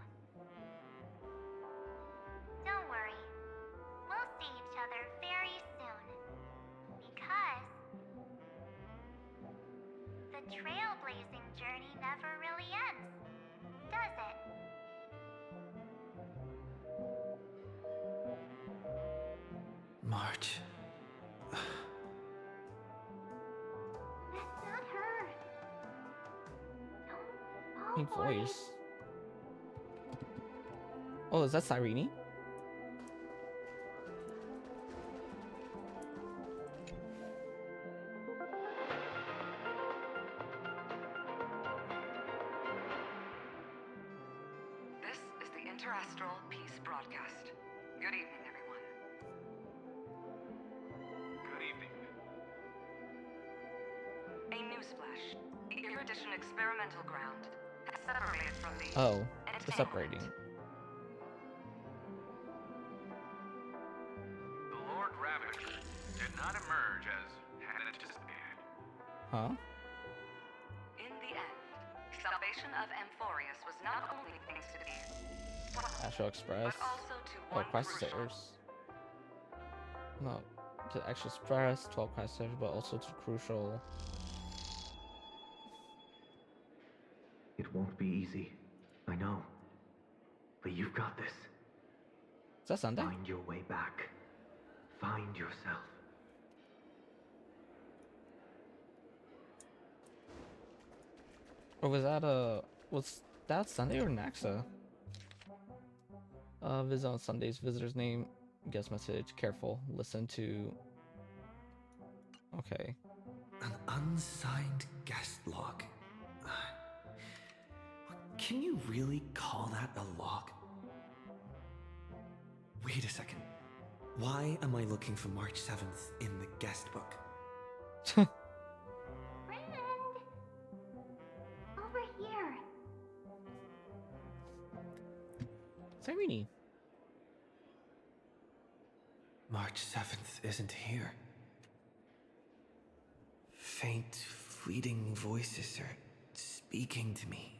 Don't worry. We'll see each other very soon. Because the trailblazing journey never really ends, does it? March. That's not her. Pink voice. Oh, is that Cyrene? This is the Interastral Peace Broadcast. Good evening, everyone. Good evening. A newsflash. The Erudition Experimental Ground has separated from the... Oh, it's separating. The Lord Ravager did not emerge as had anticipated. Huh? In the end, salvation of Amphorius was not only thanks to the... Astral Express. But also to Oh, one Crystairs. No, to Astral Express, 12 Crystairs, but also to Crucial. It won't be easy. I know. But you've got this. Is that Sunday? Find your way back. Find yourself. Or was that Sunday or Naxa? Visit on Sundays. Visitor's name. Guest message. Careful. Listen to. Okay. An unsigned guest log. Can you really call that a log? Wait a second. Why am I looking for March 7th in the guest book? Friend! Over here. Serini. March 7th isn't here. Faint, fleeting voices are speaking to me.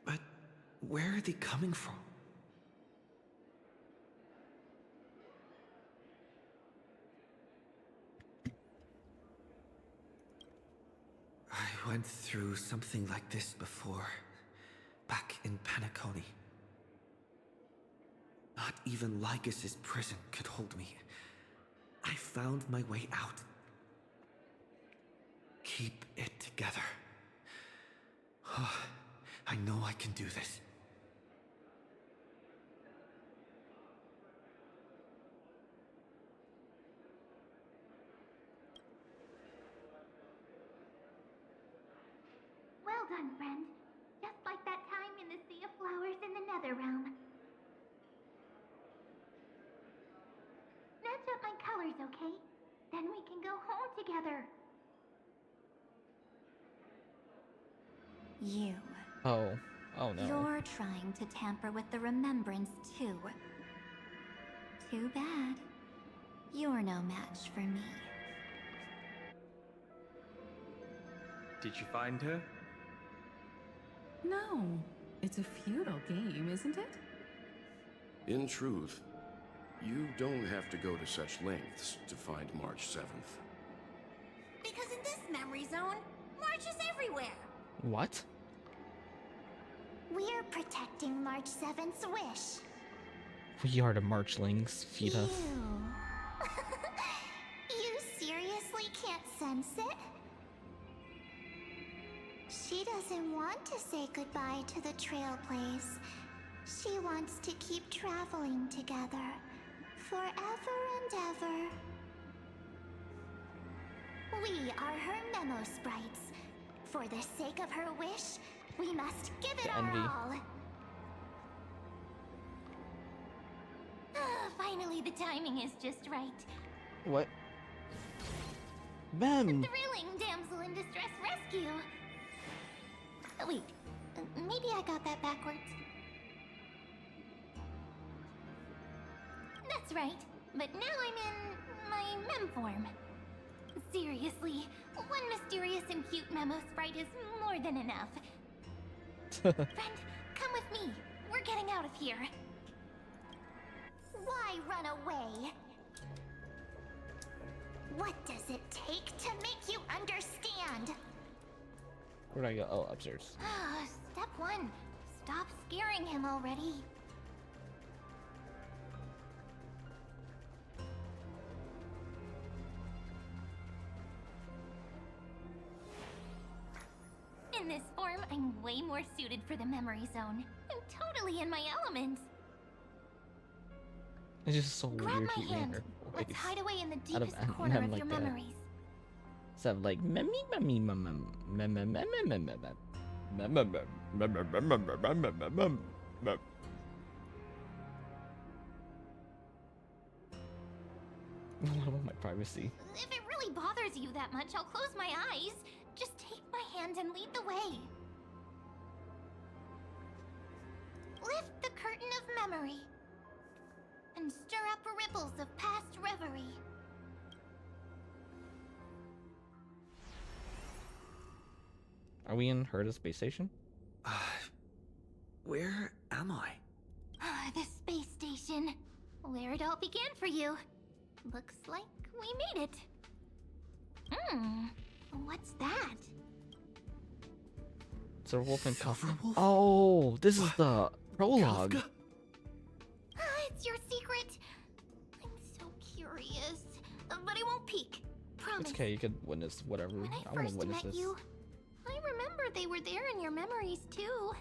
But where are they coming from? I went through something like this before, back in Penacony. Not even Lycus's prison could hold me. I found my way out. Keep it together. I know I can do this. Well done, friend. Just like that time in the Sea of Flowers in the Nether Realm. Match up my colors, okay? Then we can go home together. You. Oh. Oh no. You're trying to tamper with the remembrance too. Too bad. You're no match for me. Did you find her? No, it's a futile game, isn't it? In truth, you don't have to go to such lengths to find March 7th. Because in this memory zone, March is everywhere. What? We're protecting March 7th's wish. We are the Marchlings. Feed us. You seriously can't sense it? She doesn't want to say goodbye to the Trailblaze. She wants to keep traveling together. Forever and ever. We are her memo sprites. For the sake of her wish, we must give it our all. Finally, the timing is just right. What? Mem! Thrilling damsel in distress rescue. Wait, maybe I got that backwards. That's right, but now I'm in my mem form. Seriously, one mysterious and cute memo sprite is more than enough. Friend, come with me. We're getting out of here. Why run away? What does it take to make you understand? Where do I go? Oh, upstairs. Step 1. Stop scaring him already. In this form, I'm way more suited for the memory zone. I'm totally in my element. It's just so Grab weird my hearing hand. her Let's voice. hide away in the Out of deepest corner of like your that. memories. So like I want my privacy. If it really bothers you that much, I'll close my eyes. Just take my hand and lead the way. Lift the curtain of memory. And stir up ripples of past reverie. Are we in Herta space station? Where am I? The space station. Where it all began for you. Looks like we made it. What's that? It's a wolf and Kafka. Oh, this is the prologue. It's your secret. I'm so curious, but I won't peek. Promise. It's okay, you could witness whatever. When I I want to first witness met this. you, I remember they were there in your memories too.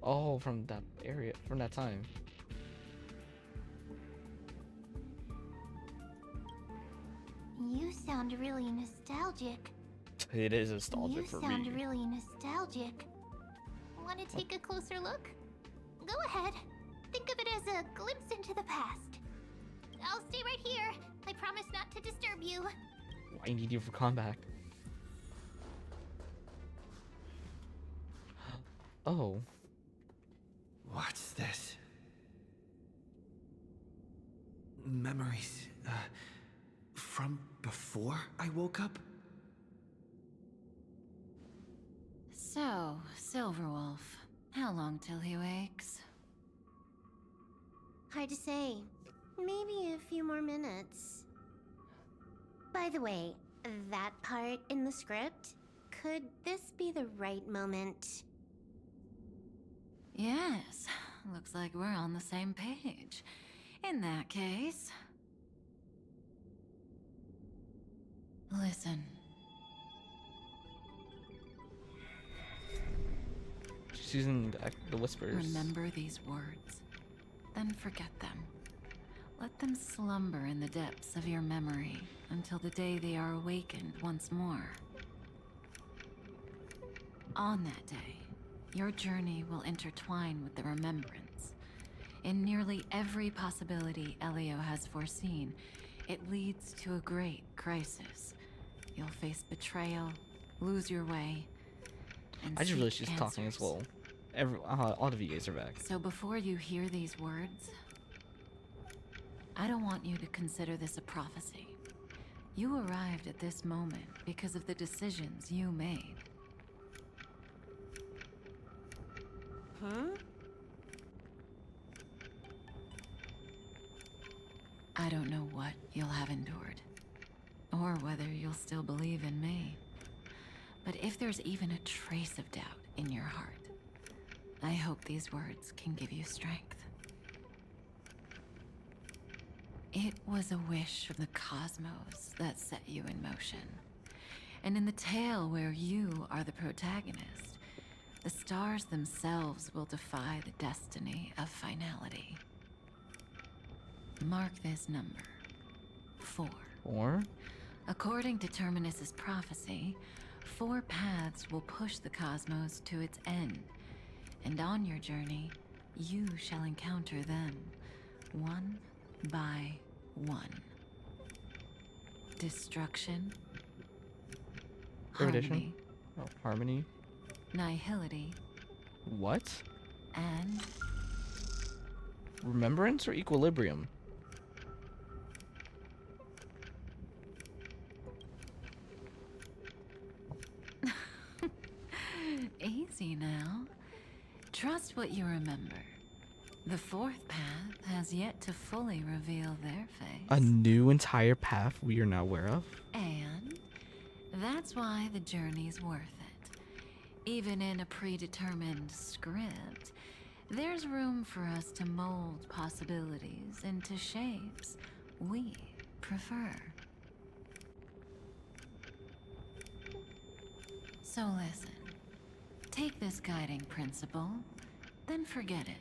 Oh, from that area, from that time. You sound really nostalgic. It is nostalgic for You sound me. really nostalgic. Want to take a closer look? Go ahead. Think of it as a glimpse into the past. I'll stay right here. I promise not to disturb you. I need you for combat. Oh. What's this? Memories, from before I woke up? So, Silverwolf, how long till he wakes? Hard to say. Maybe a few more minutes. By the way, that part in the script, could this be the right moment? Yes, looks like we're on the same page. In that case... Listen. She's using the whispers. Remember these words, then forget them. Let them slumber in the depths of your memory until the day they are awakened once more. On that day, your journey will intertwine with the remembrance. In nearly every possibility Elio has foreseen, it leads to a great crisis. You'll face betrayal, lose your way, and I just realized seek she's talking as answers. well. All of you guys are back. So before you hear these words, I don't want you to consider this a prophecy. You arrived at this moment because of the decisions you made. Huh? I don't know what you'll have endured, or whether you'll still believe in me. But if there's even a trace of doubt in your heart, I hope these words can give you strength. It was a wish from the cosmos that set you in motion. And in the tale where you are the protagonist, the stars themselves will defy the destiny of finality. Mark this number, 4. 4? According to Terminus's prophecy, 4 paths will push the cosmos to its end, and on your journey, you shall encounter them, one by one. Destruction, Erudition? harmony, Oh, harmony. nihility, What? and Remembrance or equilibrium? easy now. Trust what you remember. The 4th path has yet to fully reveal their face. A new entire path we are now aware of? And that's why the journey's worth it. Even in a predetermined script, there's room for us to mold possibilities into shapes we prefer. So listen. Take this guiding principle, then forget it.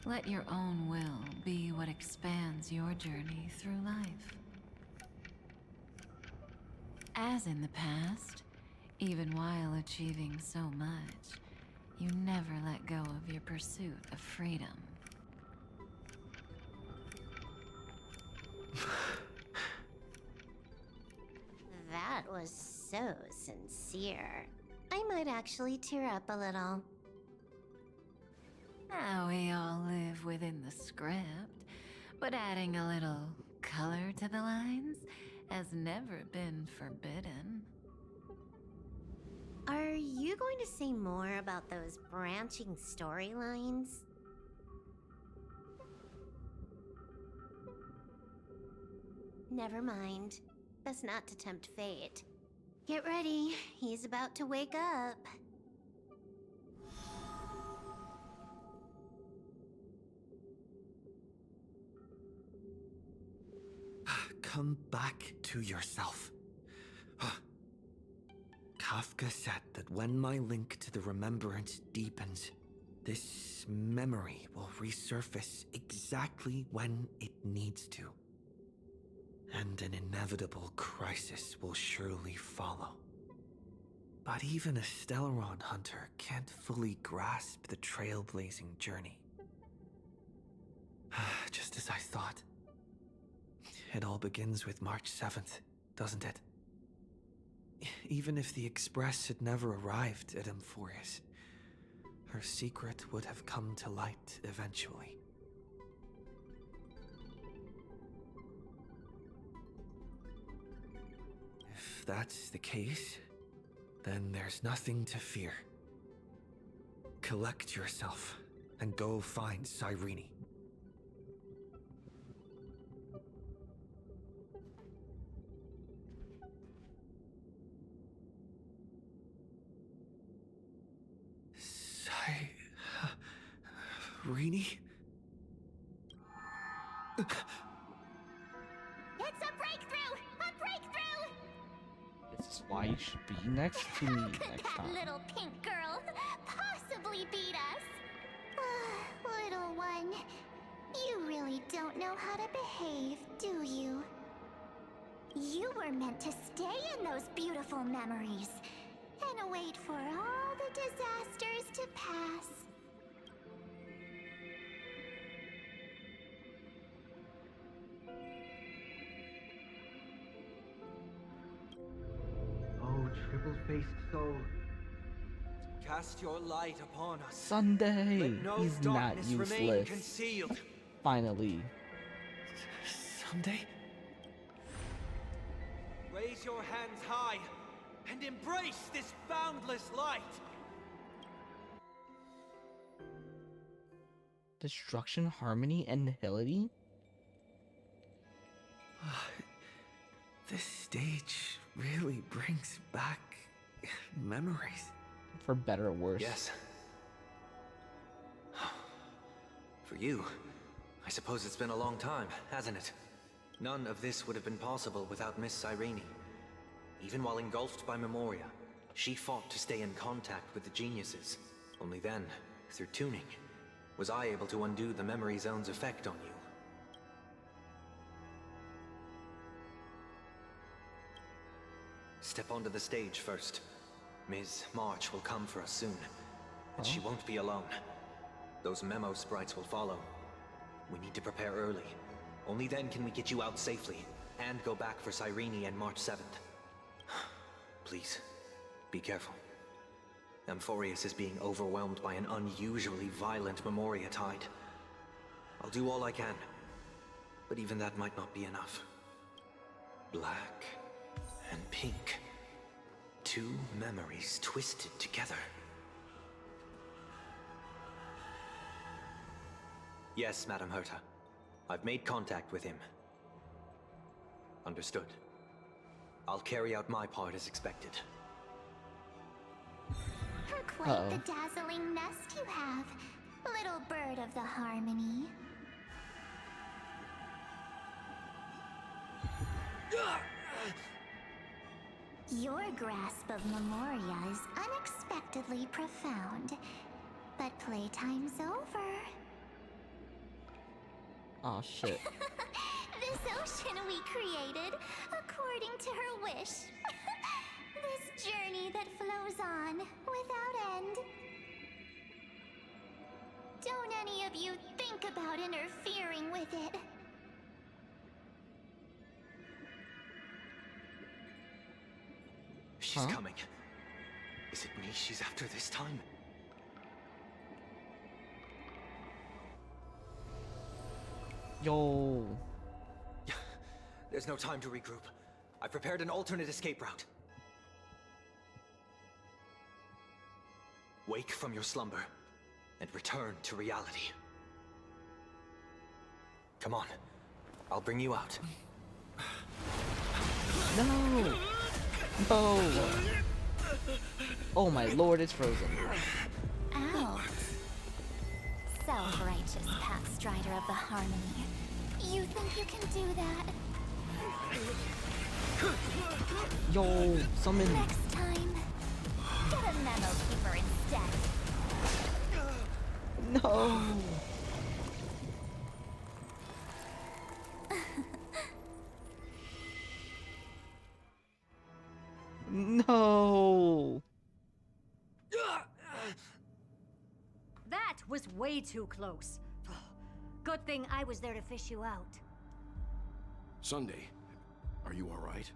Let your own will be what expands your journey through life. As in the past, even while achieving so much, you never let go of your pursuit of freedom. That was so sincere. I might actually tear up a little. Now we all live within the script, but adding a little color to the lines has never been forbidden. Are you going to say more about those branching storylines? Never mind. Best not to tempt fate. Get ready, he's about to wake up. come back to yourself. Kafka said that when my link to the remembrance deepens, this memory will resurface exactly when it needs to. And an inevitable crisis will surely follow. But even a Stellaron hunter can't fully grasp the trailblazing journey. Just as I thought. It all begins with March 7th, doesn't it? Even if the Express had never arrived at Emphorius, her secret would have come to light eventually. If that's the case, then there's nothing to fear. Collect yourself and go find Cyrene. Cyrene? It's a breakthrough! A breakthrough! This is why you should be next to me next That time. little pink girl possibly beat us. Little one, you really don't know how to behave, do you? You were meant to stay in those beautiful memories and wait for all the disasters to pass. Oh, triple-faced soul. Cast your light upon us. Sunday! Let no He's not darkness remain useless. concealed. Finally. Sunday? Raise your hands high and embrace this boundless light. Destruction, harmony, and nihility? This stage really brings back memories. For better or worse. Yes. For you, I suppose it's been a long time, hasn't it? None of this would have been possible without Miss Cyrene. Even while engulfed by Memoria, she fought to stay in contact with the geniuses. Only then, through tuning, was I able to undo the memory zone's effect on you. Step onto the stage first. Ms. March will come for us soon, and she won't be alone. Those memo sprites will follow. We need to prepare early. Only then can we get you out safely, and go back for Cyrene and March 7th. Please, be careful. Emphorius is being overwhelmed by an unusually violent Memoria tide. I'll do all I can, but even that might not be enough. Black and pink. Two memories twisted together. Yes, Madam Herta. I've made contact with him. Understood. I'll carry out my part as expected. Quite the dazzling nest you have, little bird of the harmony. Your grasp of Memoria is unexpectedly profound, but playtime's over. Oh shit. This ocean we created, according to her wish. This journey that flows on, without end. Don't any of you think about interfering with it. She's coming. Is it me she's after this time? Yo. There's no time to regroup. I prepared an alternate escape route. Wake from your slumber and return to reality. Come on. I'll bring you out. No! No! Oh my lord, it's frozen. Out. Self-righteous pathstrider of the harmony. You think you can do that? Yo, summon. Next time, get a memo keeper instead. No. No. That was way too close. Good thing I was there to fish you out. Sunday, are you all right?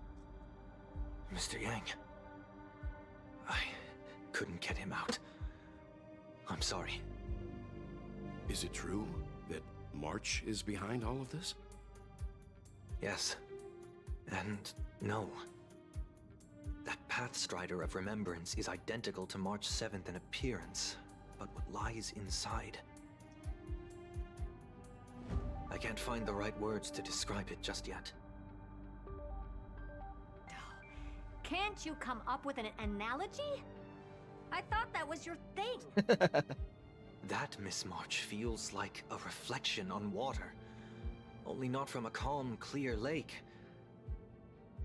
Mr. Yang. I couldn't get him out. I'm sorry. Is it true that March is behind all of this? Yes. And no. That Pathstrider of Remembrance is identical to March 7th in appearance, but what lies inside? I can't find the right words to describe it just yet. Can't you come up with an analogy? I thought that was your thing. That, Miss March, feels like a reflection on water. Only not from a calm, clear lake,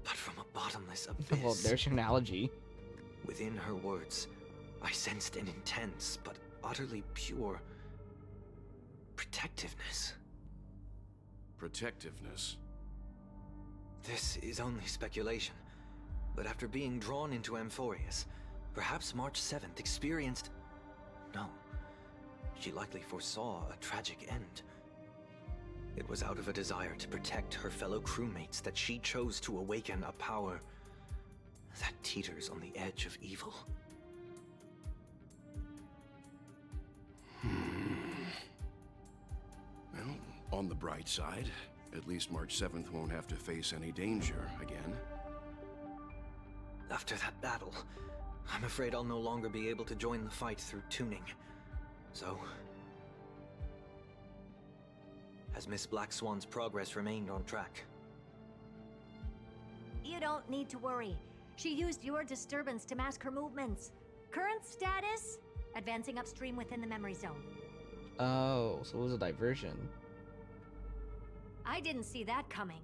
but from a bottomless abyss. Well, there's your analogy. Within her words, I sensed an intense but utterly pure protectiveness. Protectiveness? This is only speculation, but after being drawn into Amphorius, perhaps March 7th experienced... No, she likely foresaw a tragic end. It was out of a desire to protect her fellow crewmates that she chose to awaken a power that teeters on the edge of evil. Well, on the bright side, at least March 7th won't have to face any danger again. After that battle, I'm afraid I'll no longer be able to join the fight through tuning. So... has Miss Black Swan's progress remained on track? You don't need to worry. She used your disturbance to mask her movements. Current status? Advancing upstream within the memory zone. Oh, so it was a diversion. I didn't see that coming.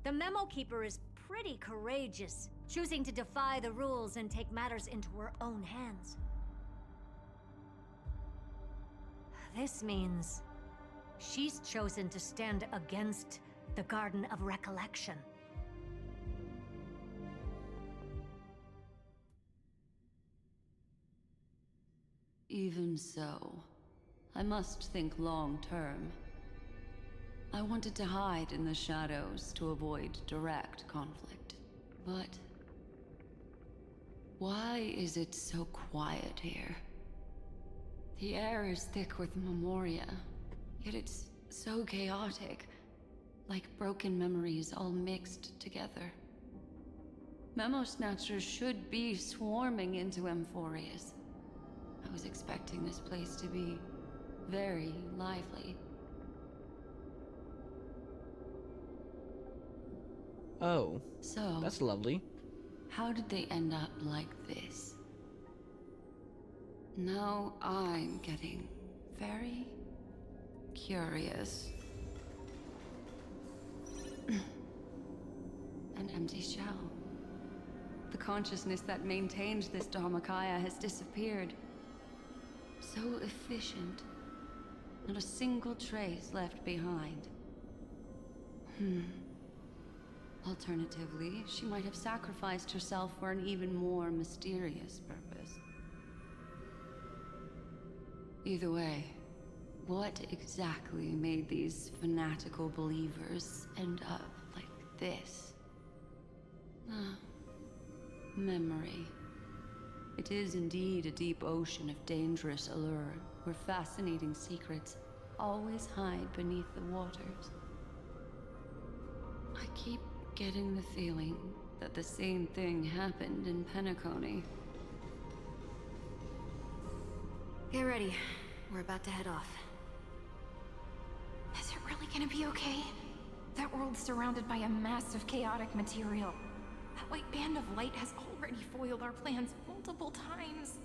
The Memo Keeper is pretty courageous, choosing to defy the rules and take matters into her own hands. This means she's chosen to stand against the Garden of Recollection. Even so, I must think long term. I wanted to hide in the shadows to avoid direct conflict. But why is it so quiet here? The air is thick with memoria, yet it's so chaotic, like broken memories all mixed together. Memo Snatchers should be swarming into Amphorius. I was expecting this place to be very lively. Oh, so that's lovely. How did they end up like this? Now I'm getting very curious. An empty shell. The consciousness that maintained this Dharmakaya has disappeared. So efficient. Not a single trace left behind. Alternatively, she might have sacrificed herself for an even more mysterious purpose. Either way, what exactly made these fanatical believers end up like this? Memory. It is indeed a deep ocean of dangerous allure, where fascinating secrets always hide beneath the waters. I keep getting the feeling that the same thing happened in Penacony. Get ready. We're about to head off. Is it really gonna be okay? That world's surrounded by a mass of chaotic material. That white band of light has already foiled our plans multiple times.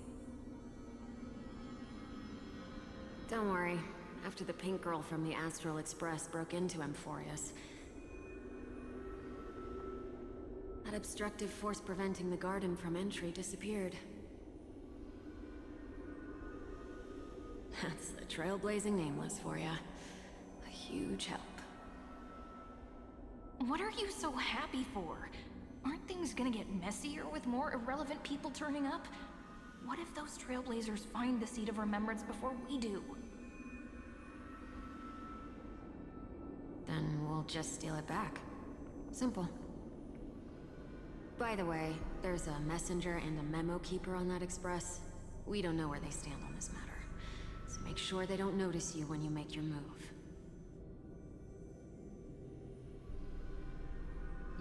Don't worry. After the pink girl from the Astral Express broke into Amphorius, That obstructive force preventing the garden from entry disappeared. That's the trailblazing nameless for ya. A huge help. What are you so happy for? Aren't things gonna get messier with more irrelevant people turning up? What if those trailblazers find the Seed of Remembrance before we do? Then we'll just steal it back. Simple. By the way, there's a messenger and a memo keeper on that express. We don't know where they stand on this matter. So make sure they don't notice you when you make your move.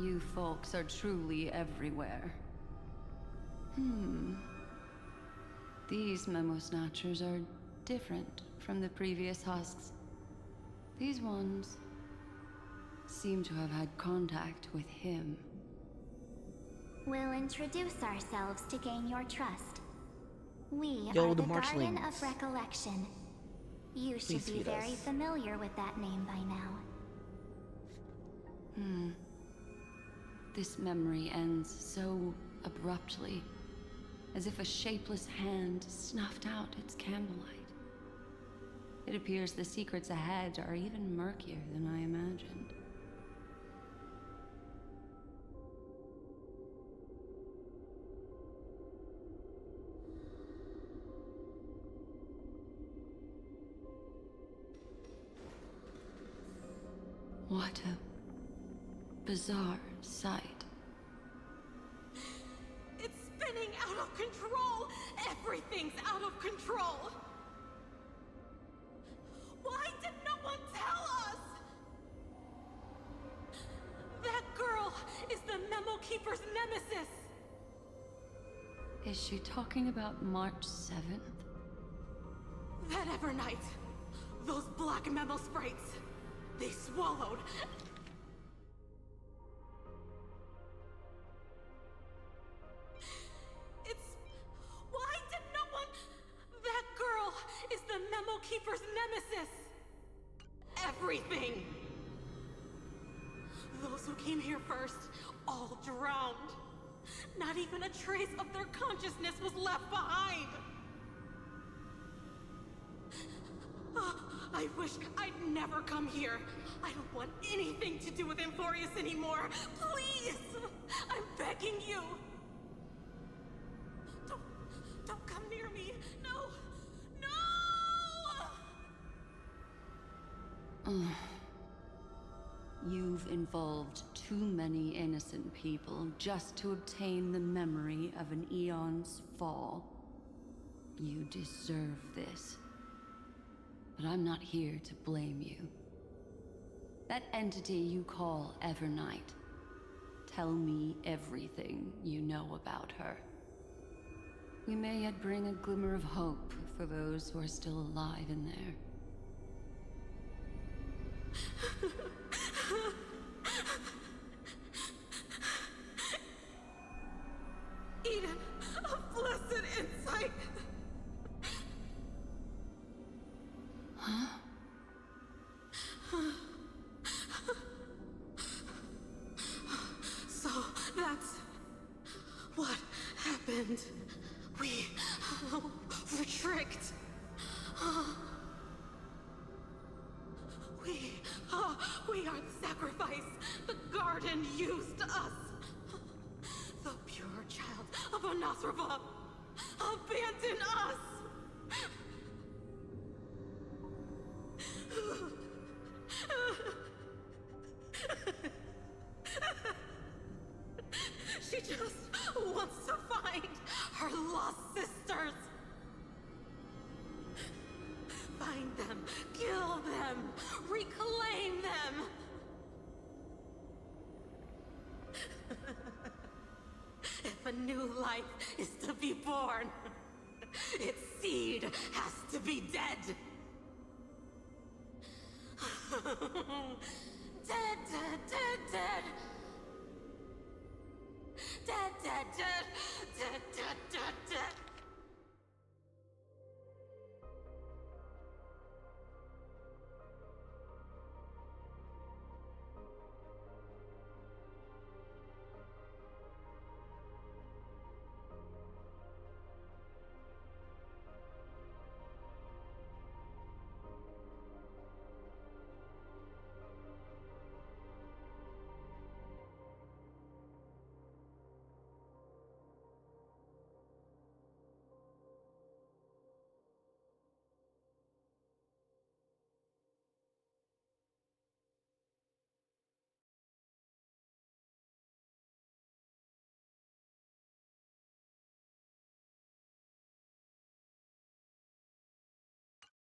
You folks are truly everywhere. These memo snatchers are different from the previous husks. These ones seem to have had contact with him. We'll introduce ourselves to gain your trust. We Yo, are the the Guardian Marchlings. of Recollection. You should Please be feed very us. familiar with that name by now. This memory ends so abruptly, as if a shapeless hand snuffed out its candlelight. It appears the secrets ahead are even murkier than I imagined. What a bizarre sight. It's spinning out of control! Everything's out of control! Why did no one tell us? That girl is the Memo Keeper's nemesis! Is she talking about March 7th? That Evernight! Those black memo sprites! They swallowed... Why did no one... That girl is the Memo Keeper's nemesis! Everything! Those who came here first, all drowned. Not even a trace of their consciousness was left behind! I wish I'd never come here. I don't want anything to do with Amphorius anymore. Please! I'm begging you! Don't come near me! No! No! You've involved too many innocent people just to obtain the memory of an eon's fall. You deserve this. But I'm not here to blame you. That entity you call Evernight. Tell me everything you know about her. We may yet bring a glimmer of hope for those who are still alive in there. Eden, a blessed insight! Huh? So, that's what happened. We were tricked. We are the sacrifice. The garden used us. The pure child of Anasrava abandoned us. She just wants to find her lost sisters. Find them, kill them, reclaim them. If a new life is to be born, its seed has to be dead. Dead, dead, dead, dead. Dead, dead, dead, dead, dead, dead, dead.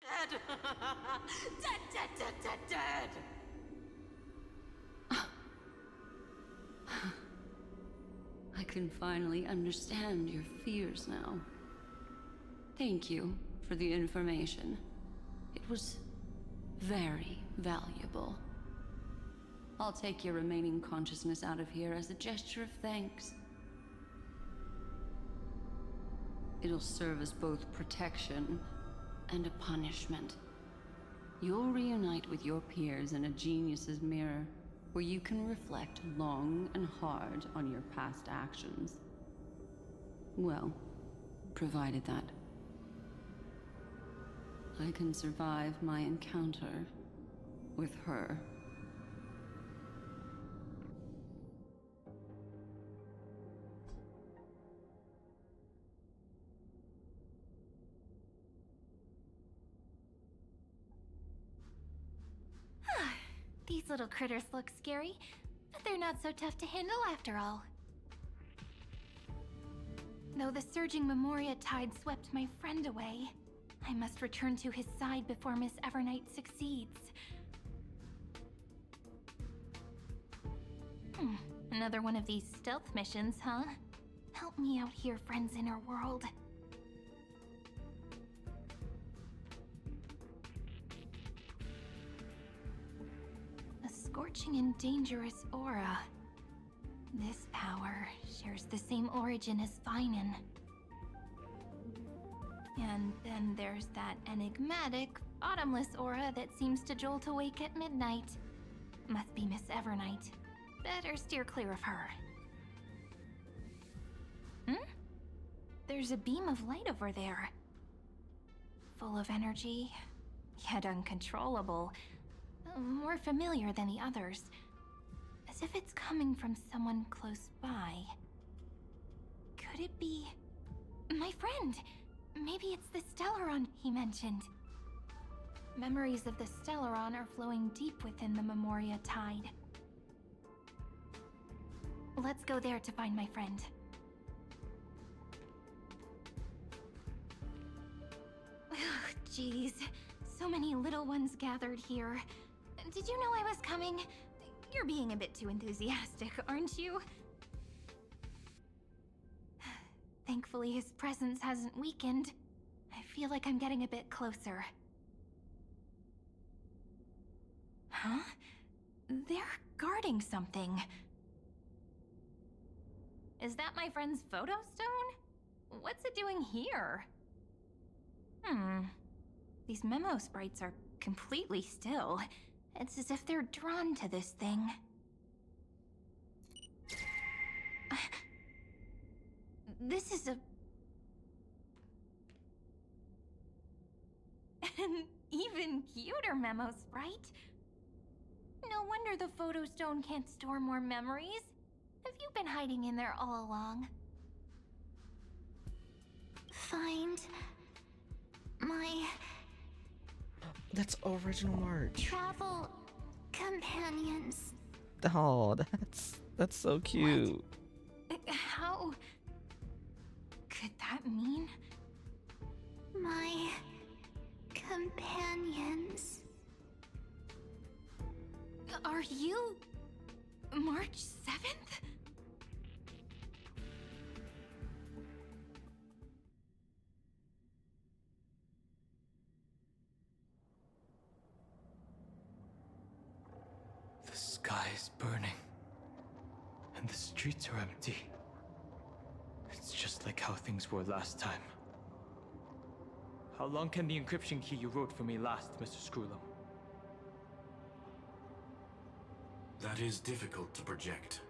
Dead! Dead, dead, dead, dead, dead! I can finally understand your fears now. Thank you for the information. It was very valuable. I'll take your remaining consciousness out of here as a gesture of thanks. It'll serve as both protection and a punishment. You'll reunite with your peers in a genius's mirror, where you can reflect long and hard on your past actions. Well, provided that I can survive my encounter with her. These little critters look scary, but they're not so tough to handle after all. Though the surging Memoria tide swept my friend away, I must return to his side before Miss Evernight succeeds. Another one of these stealth missions, huh? Help me out here, friends in our world. A scorching and dangerous aura. This power shares the same origin as Finan. And then there's that enigmatic, bottomless aura that seems to jolt awake at midnight. Must be Miss Evernight. Better steer clear of her. There's a beam of light over there. Full of energy, yet uncontrollable. More familiar than the others. As if it's coming from someone close by. Could it be... my friend? Maybe it's the Stellaron he mentioned. Memories of the Stellaron are flowing deep within the Memoria tide. Let's go there to find my friend. Jeez, so many little ones gathered here. Did you know I was coming? You're being a bit too enthusiastic, aren't you? Thankfully, his presence hasn't weakened. I feel like I'm getting a bit closer. Huh? They're guarding something. Is that my friend's photo stone? What's it doing here? These memo sprites are completely still. It's as if they're drawn to this thing. This is a... an even cuter memo sprite. No wonder the photo stone can't store more memories. Have you been hiding in there all along? Find my That's original March. travel companions. Oh, that's so cute. How... could that mean? My companions. Are you... March 7th? The sky is burning, and the streets are empty. It's just like how things were last time. How long can the encryption key you wrote for me last, Mr. Screwlum? That is difficult to project.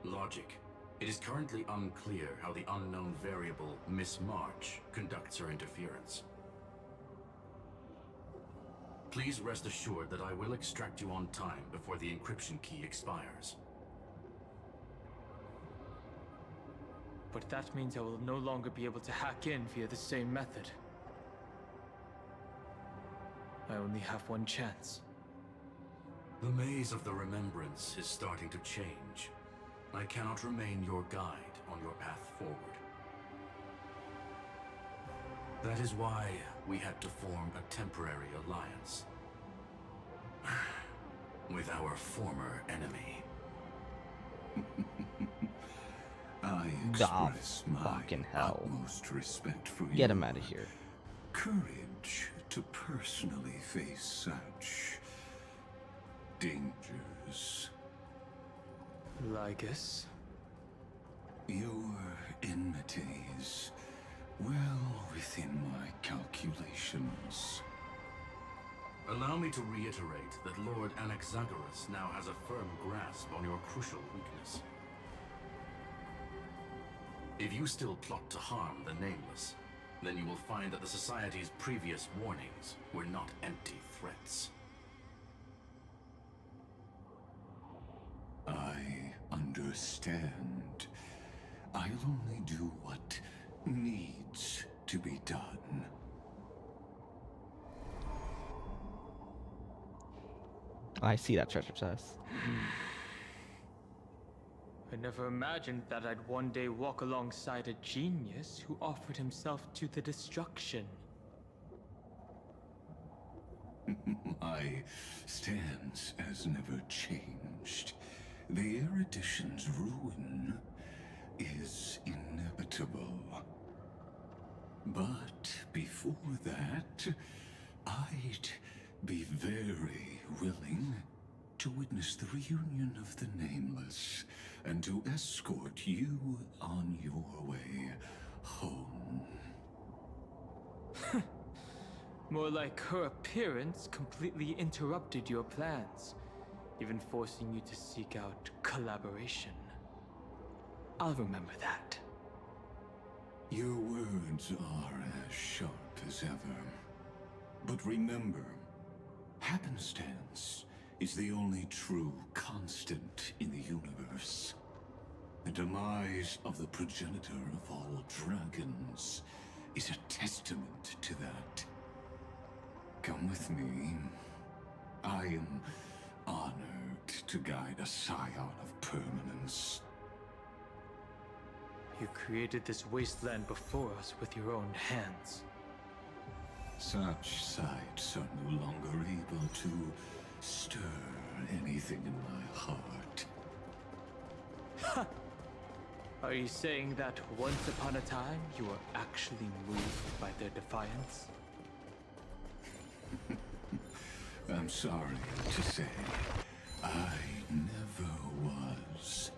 Logic. It is currently unclear how the unknown variable, Miss March, conducts her interference. Please rest assured that I will extract you on time before the encryption key expires. But that means I will no longer be able to hack in via the same method. I only have one chance. The maze of the Remembrance is starting to change. I cannot remain your guide on your path forward. That is why we had to form a temporary alliance with our former enemy. I The express my fucking hell. utmost respect for Get your him out of here. courage to personally face such dangers. Lygus? Your enmities, well within my calculations. Allow me to reiterate that Lord Anaxagoras now has a firm grasp on your crucial weakness. If you still plot to harm the Nameless, then you will find that the Society's previous warnings were not empty threats. I understand. I'll only do what needs to be done. I see that treasure chest. I never imagined that I'd one day walk alongside a genius who offered himself to the destruction. My stance has never changed. The erudition's ruin is inevitable. But before that, I'd be very willing to witness the reunion of the Nameless and to escort you on your way home. More like her appearance completely interrupted your plans, even forcing you to seek out collaboration. I'll remember that. Your words are as sharp as ever. But remember, happenstance is the only true constant in the universe. The demise of the progenitor of all dragons is a testament to that. Come with me. I am honored to guide a scion of permanence. You created this wasteland before us with your own hands. Such sights are no longer able to stir anything in my heart. Ha! Are you saying that once upon a time you were actually moved by their defiance? I'm sorry to say, I never was.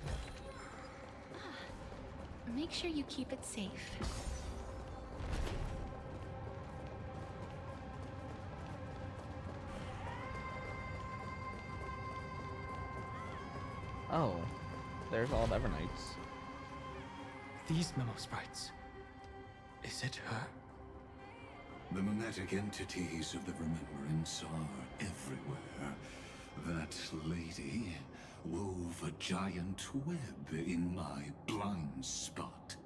Make sure you keep it safe. Oh, there's all the Evernights. These memo sprites. Is it her? The mimetic entities of the Remembrance are everywhere. That lady wove a giant web in my blind spot.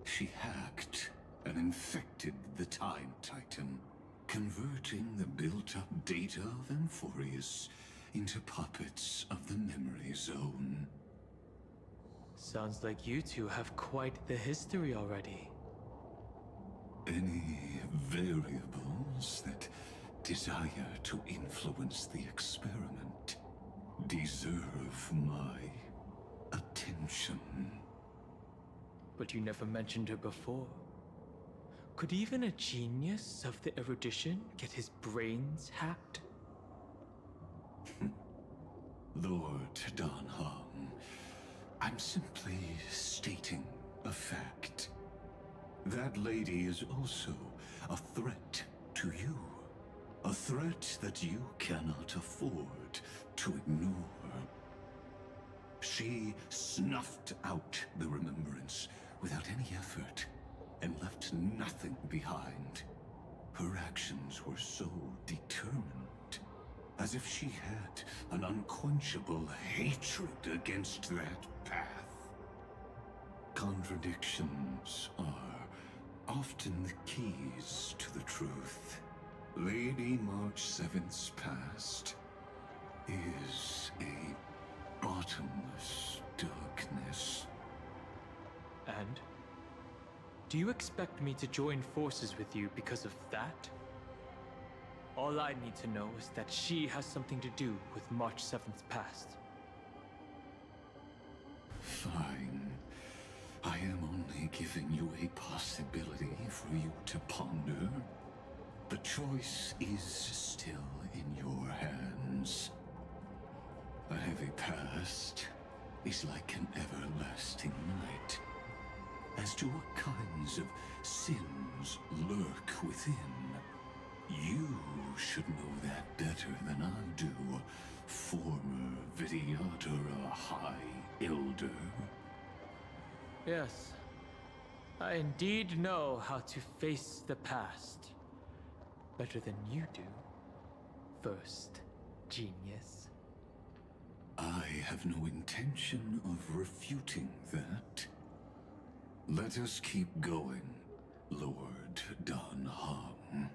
She hacked and infected the Time Titan, converting the built-up data of Amphorius into puppets of the Memory Zone. Sounds like you two have quite the history already. Any variables that desire to influence the experiment deserve my attention. But you never mentioned her before. Could even a genius of the erudition get his brains hacked? Lord Don Hong, I'm simply stating a fact. That lady is also a threat to you. A threat that you cannot afford to ignore. She snuffed out the Remembrance without any effort and left nothing behind. Her actions were so determined, as if she had an unquenchable hatred against that path. Contradictions are often the keys to the truth. Lady March 7th's past is a bottomless darkness. And? Do you expect me to join forces with you because of that? All I need to know is that she has something to do with March 7th past. Fine. I am only giving you a possibility for you to ponder. The choice is still in your hands. A heavy past is like an everlasting night. As to what kinds of sins lurk within, you should know that better than I do, former Vidyadhara High Elder. Yes, I indeed know how to face the past. Better than you do, first genius. I have no intention of refuting that. Let us keep going, Lord Dan Heng.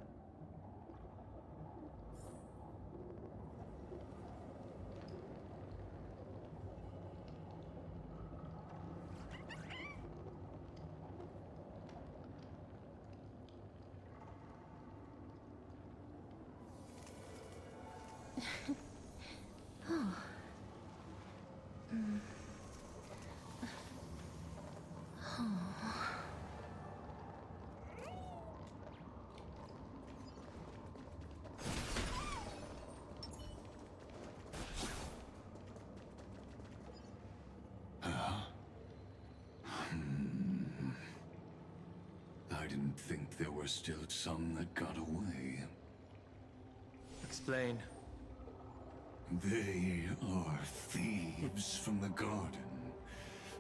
I didn't think there were still some that got away. Explain. They are thieves from the garden.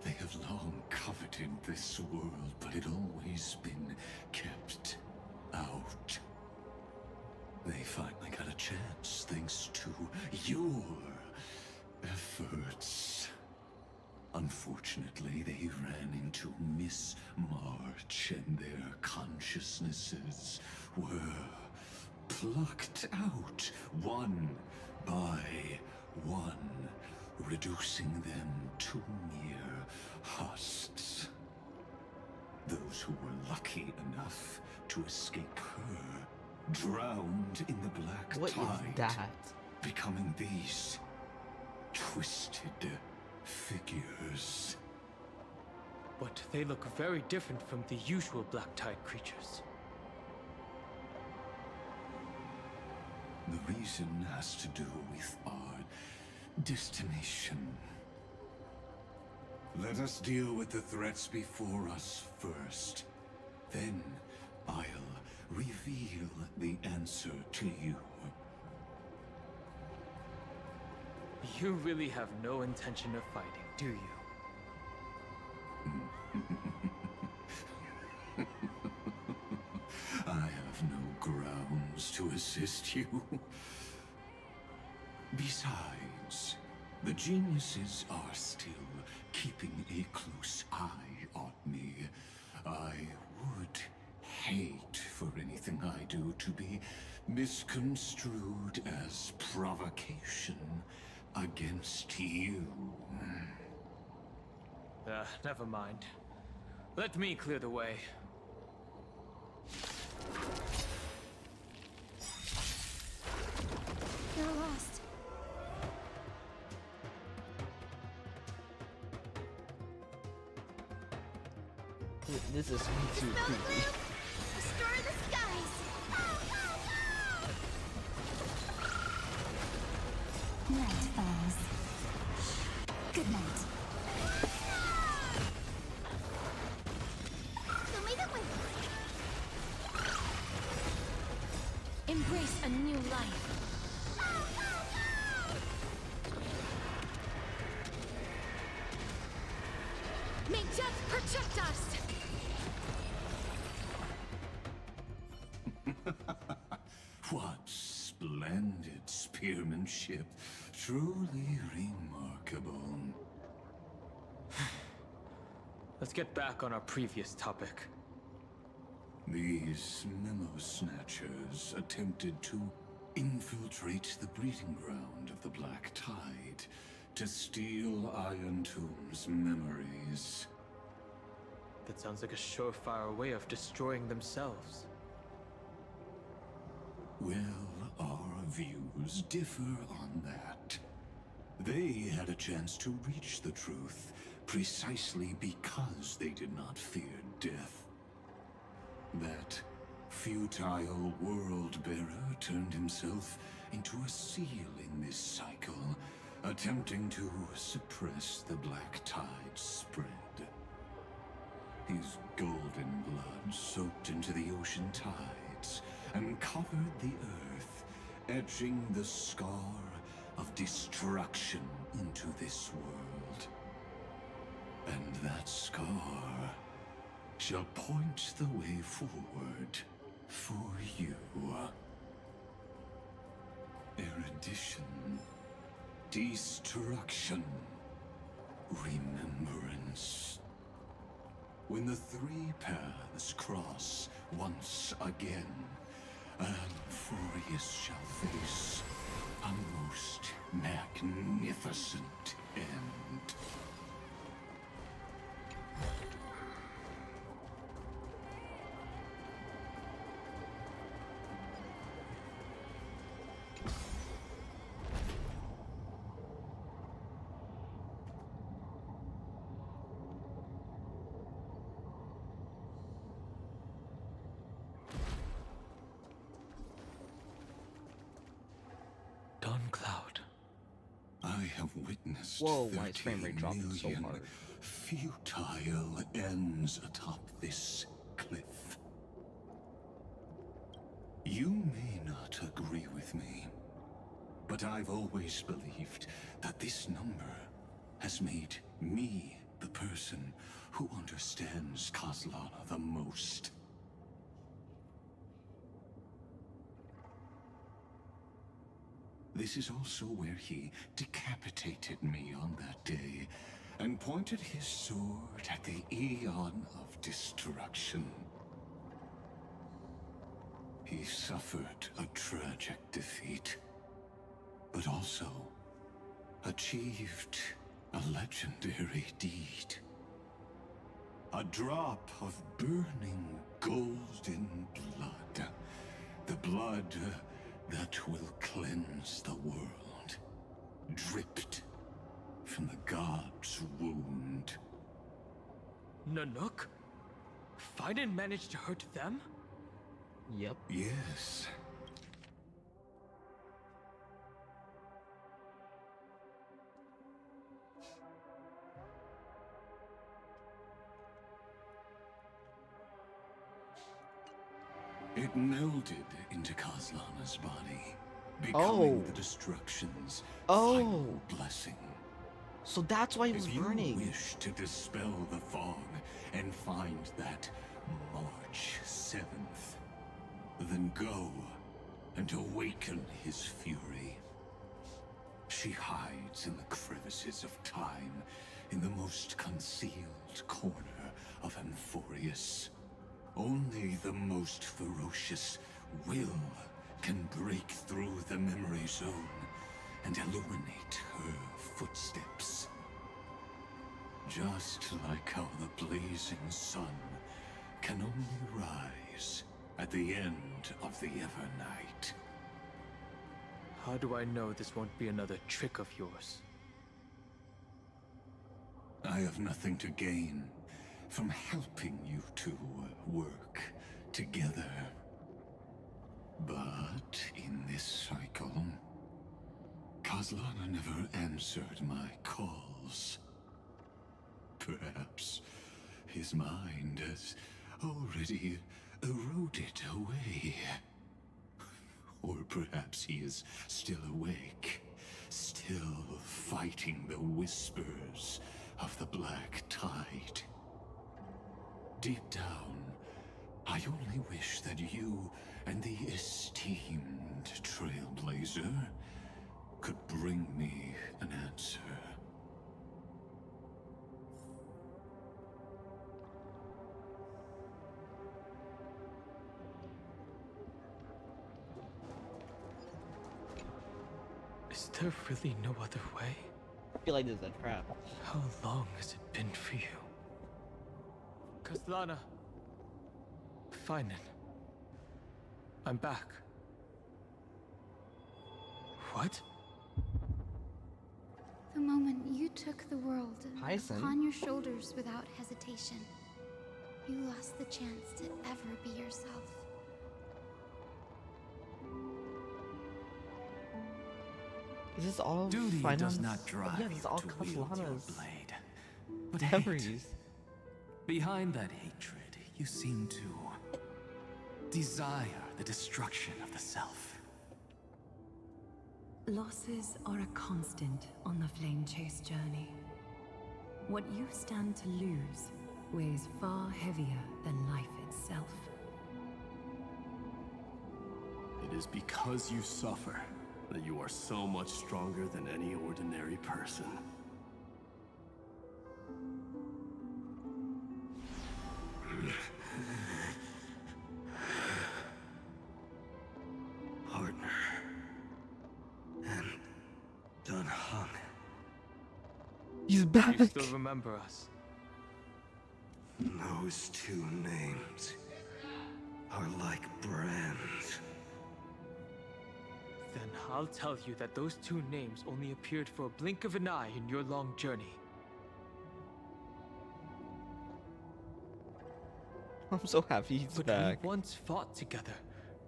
They have long coveted this world, but it always been kept out. They finally got a chance thanks to your efforts. Unfortunately, they ran into Miss March, and their consciousnesses were plucked out one by one, reducing them to mere husks. Those who were lucky enough to escape her drowned in the black What tide, is that? becoming these twisted figures. But they look very different from the usual Black Tide creatures. The reason has to do with our destination. Let us deal with the threats before us first. Then I'll reveal the answer to you. You really have no intention of fighting, do you? I have no grounds to assist you. Besides, the geniuses are still keeping a close eye on me. I would hate for anything I do to be misconstrued as provocation against you. Never mind. Let me clear the way. You're lost. This is way too creepy. Destroy the skies. Night falls. Good night. Show me the way. Embrace a new life. May death protect us! What splendid spearmanship. Truly remarkable. Let's get back on our previous topic. These memo snatchers attempted to infiltrate the breeding ground of the Black Tide to steal Iron Tomb's memories. That sounds like a surefire way of destroying themselves. Well, our views differ on that. They had a chance to reach the truth precisely because they did not fear death. That futile world-bearer turned himself into a seal in this cycle, attempting to suppress the black tide's spread. His golden blood soaked into the ocean tides and covered the earth, etching the scar of destruction into this world. And that scar shall point the way forward for you. Erudition, destruction, remembrance. When the three paths cross once again, Amphorius shall face a most magnificent end. Cloud. I have witnessed Whoa, why is frame rate dropping so 13 hard? futile ends atop this cliff. You may not agree with me, but I've always believed that this number has made me the person who understands Kozlana the most. This is also where he decapitated me on that day and pointed his sword at the Aeon of Destruction. He suffered a tragic defeat, but also achieved a legendary deed. A drop of burning golden blood. The blood that will cleanse the world, dripped from the god's wound. Nanook? Fiden managed to hurt them? Yep. Yes. It melded into Kozlana's body, becoming the destruction's final blessing. So that's why it was burning. If you wish to dispel the fog and find that March 7th, then go and awaken his fury. She hides in the crevices of time, in the most concealed corner of Amphorius. Only the most ferocious will can break through the memory zone and illuminate her footsteps. Just like how the blazing sun can only rise at the end of the Evernight. How do I know this won't be another trick of yours? I have nothing to gain from helping you two work together. But in this cycle, Kozlana never answered my calls. Perhaps his mind has already eroded away. Or perhaps he is still awake, still fighting the whispers of the black tide. Deep down, I only wish that you and the esteemed Trailblazer could bring me an answer. Is there really no other way? I feel like this is a trap. How long has it been for you? Castellana. Fine then. I'm back. What? The moment you took the world Hyacin? upon your shoulders without hesitation, you lost the chance to ever be yourself. Is this all Duty Final's? does not drive Yeah, this is all you to wield your Castellana's blade, but memories. hate. Behind that hatred, you seem to desire the destruction of the self. Losses are a constant on the flame chase journey. What you stand to lose weighs far heavier than life itself. It is because you suffer that you are so much stronger than any ordinary person. Partner. And done hung. He's back. You still remember us? Those two names are like brands. Then I'll tell you that those two names only appeared for a blink of an eye in your long journey. I'm so happy he's But back. we once fought together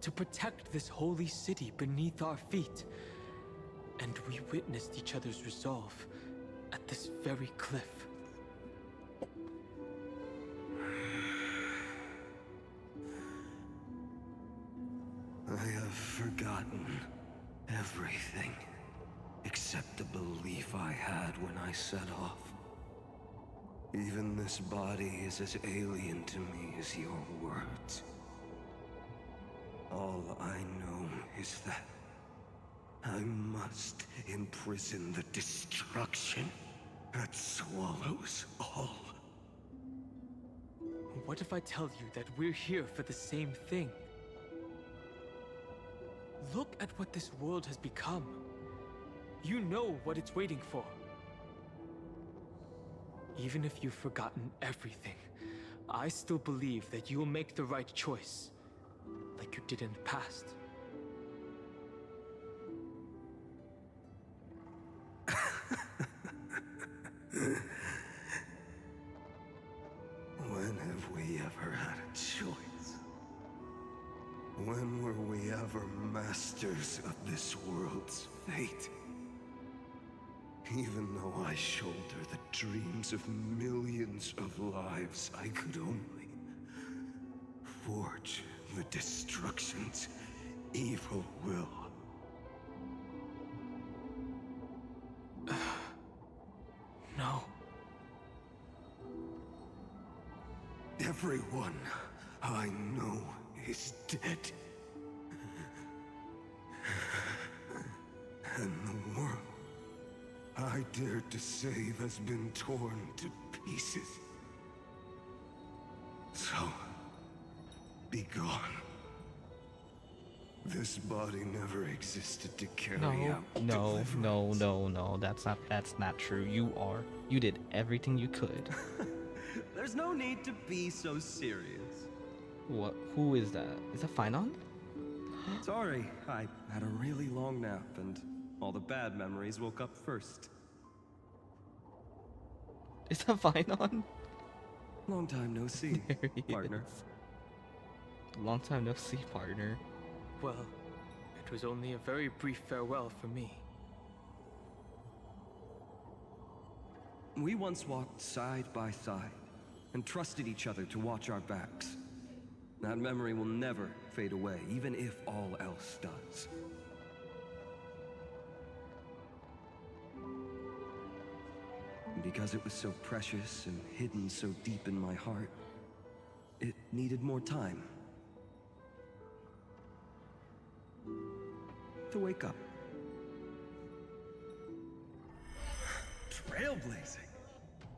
to protect this holy city beneath our feet. And we witnessed each other's resolve at this very cliff. I have forgotten everything except the belief I had when I set off. Even this body is as alien to me as your words. All I know is that I must imprison the destruction that swallows all. What if I tell you that we're here for the same thing? Look at what this world has become. You know what it's waiting for. Even if you've forgotten everything, I still believe that you'll make the right choice, like you did in the past. When have we ever had a choice? When were we ever masters of this world's fate? Even though I shoulder the dreams of millions of lives, I could only forge the destruction's evil will. No. Everyone I know is dead. And the world I dared to save has been torn to pieces. So, be gone. This body never existed to carry out No. That's not true. You did everything you could. There's no need to be so serious. What? Who is that? Is that Finon? Sorry, I had a really long nap and all the bad memories woke up first. Is that Finon? Long time no see, partner. Long time no see, partner. Well, it was only a very brief farewell for me. We once walked side by side and trusted each other to watch our backs. That memory will never fade away, even if all else does. And because it was so precious and hidden so deep in my heart, it needed more time to wake up. Trailblazing.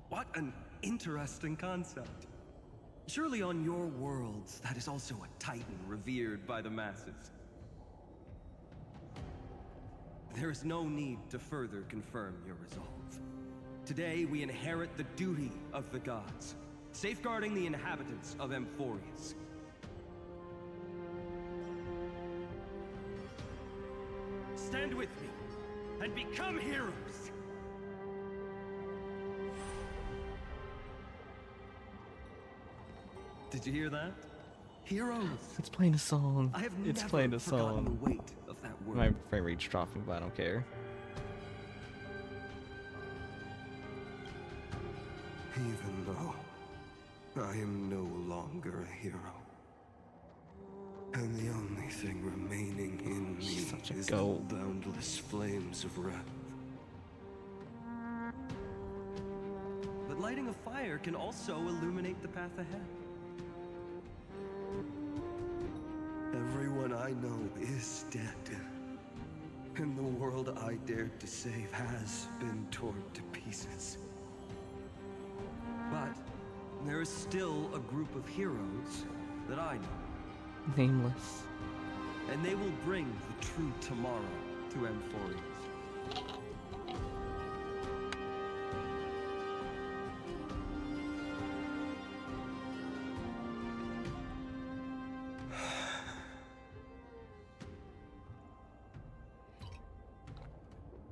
What an interesting concept. Surely on your worlds, that is also a titan revered by the masses. There is no need to further confirm your resolve. Today, we inherit the duty of the gods. safeguarding the inhabitants of Amphorius. Stand with me and become heroes! Did you hear that? Heroes! It's playing a song. I have It's never playing a forgotten song. the weight of that word. My frame rate's dropping, but I don't care. Even though I am no longer a hero, and the only thing remaining in me is the boundless flames of wrath. But lighting a fire can also illuminate the path ahead. Everyone I know is dead, and the world I dared to save has been torn to pieces. But there is still a group of heroes that I know. Nameless. And they will bring the true tomorrow to Amphorius.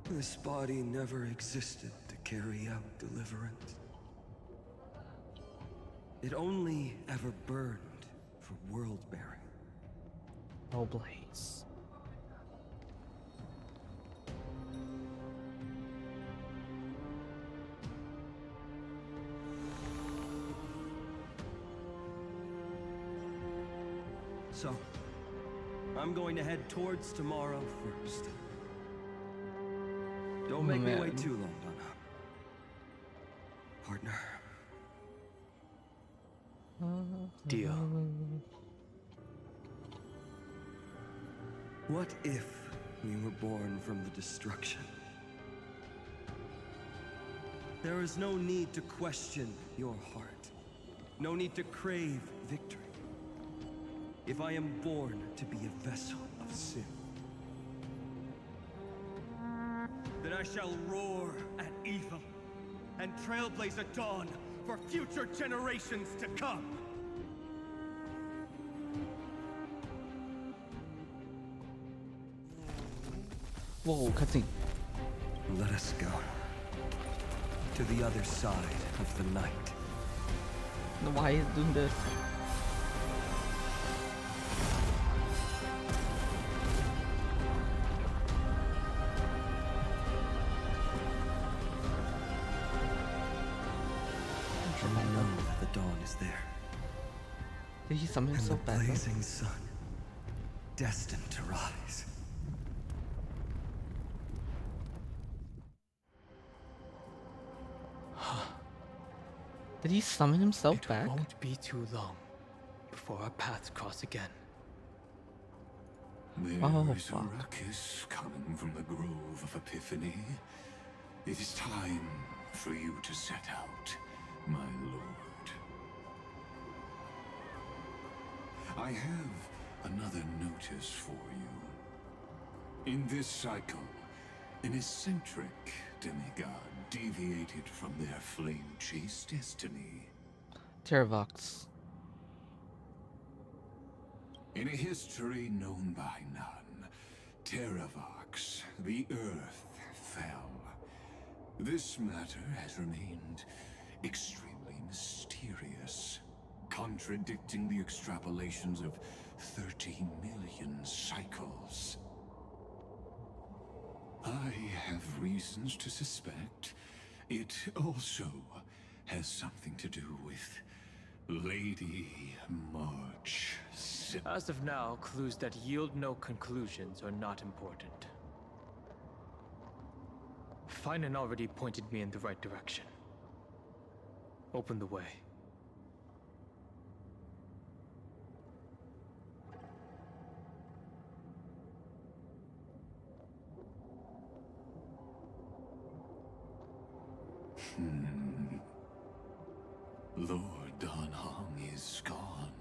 This body never existed to carry out deliverance. It only ever burned for world-bearing. Oh, Blaze. So, I'm going to head towards tomorrow first. Don't make me wait too long, Donna. Partner. Deal. What if we were born from the destruction? There is no need to question your heart. No need to crave victory. If I am born to be a vessel of sin, then I shall roar at evil and trailblaze a dawn for future generations to come. Whoa, cutscene. Let us go to the other side of the night. Why is it doing this? I know that the dawn is there. Did he summon himself back? And the blazing sun, destined to rise. Did he summon himself back? It won't be too long before our paths cross again. There Oh, is a ruckus coming from the Grove of Epiphany. It is time for you to set out, my lord. I have another notice for you. In this cycle, an eccentric demigod deviated from their flame-chased destiny. Terravox. In a history known by none, Terravox, the Earth, fell. This matter has remained extremely mysterious, contradicting the extrapolations of 30 million cycles. I have reasons to suspect it also has something to do with Lady March. As of now, clues that yield no conclusions are not important. Finan already pointed me in the right direction. Open the way. Lord Dan Heng is gone.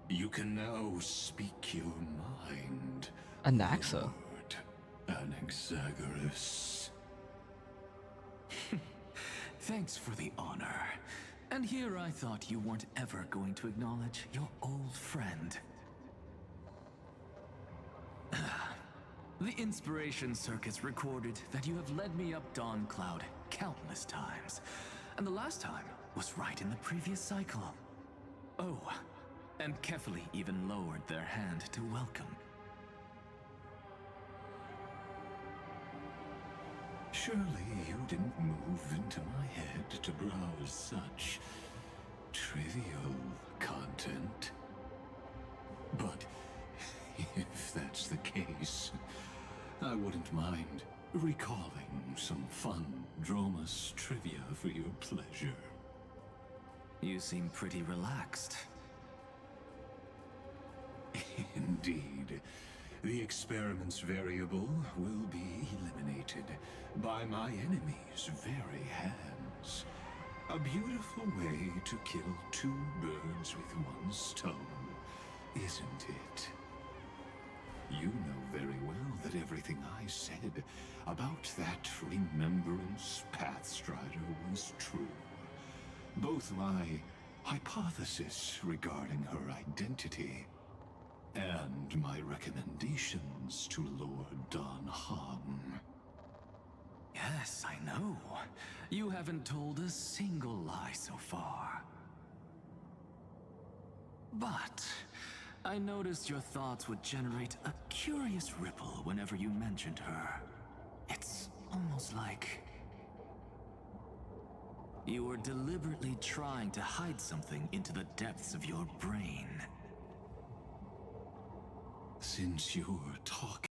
You can now speak your mind. Anaxa. Lord Anaxagoras. Thanks for the honor. And here I thought you weren't ever going to acknowledge your old friend. The Inspiration Circuit's recorded that you have led me up Dawn Cloud countless times, and the last time was right in the previous cycle. Oh, and Kefali even lowered their hand to welcome. Surely you didn't move into my head to browse such trivial content. But if that's the case, I wouldn't mind recalling some fun Dromus trivia for your pleasure. You seem pretty relaxed. Indeed. The experiment's variable will be eliminated by my enemy's very hands. A beautiful way to kill two birds with one stone, isn't it? You know very well that everything I said about that Remembrance Pathstrider was true. Both my hypothesis regarding her identity and my recommendations to Lord Don Han. Yes, I know. You haven't told a single lie so far. But I noticed your thoughts would generate a curious ripple whenever you mentioned her. It's almost like you were deliberately trying to hide something into the depths of your brain. Since you're talking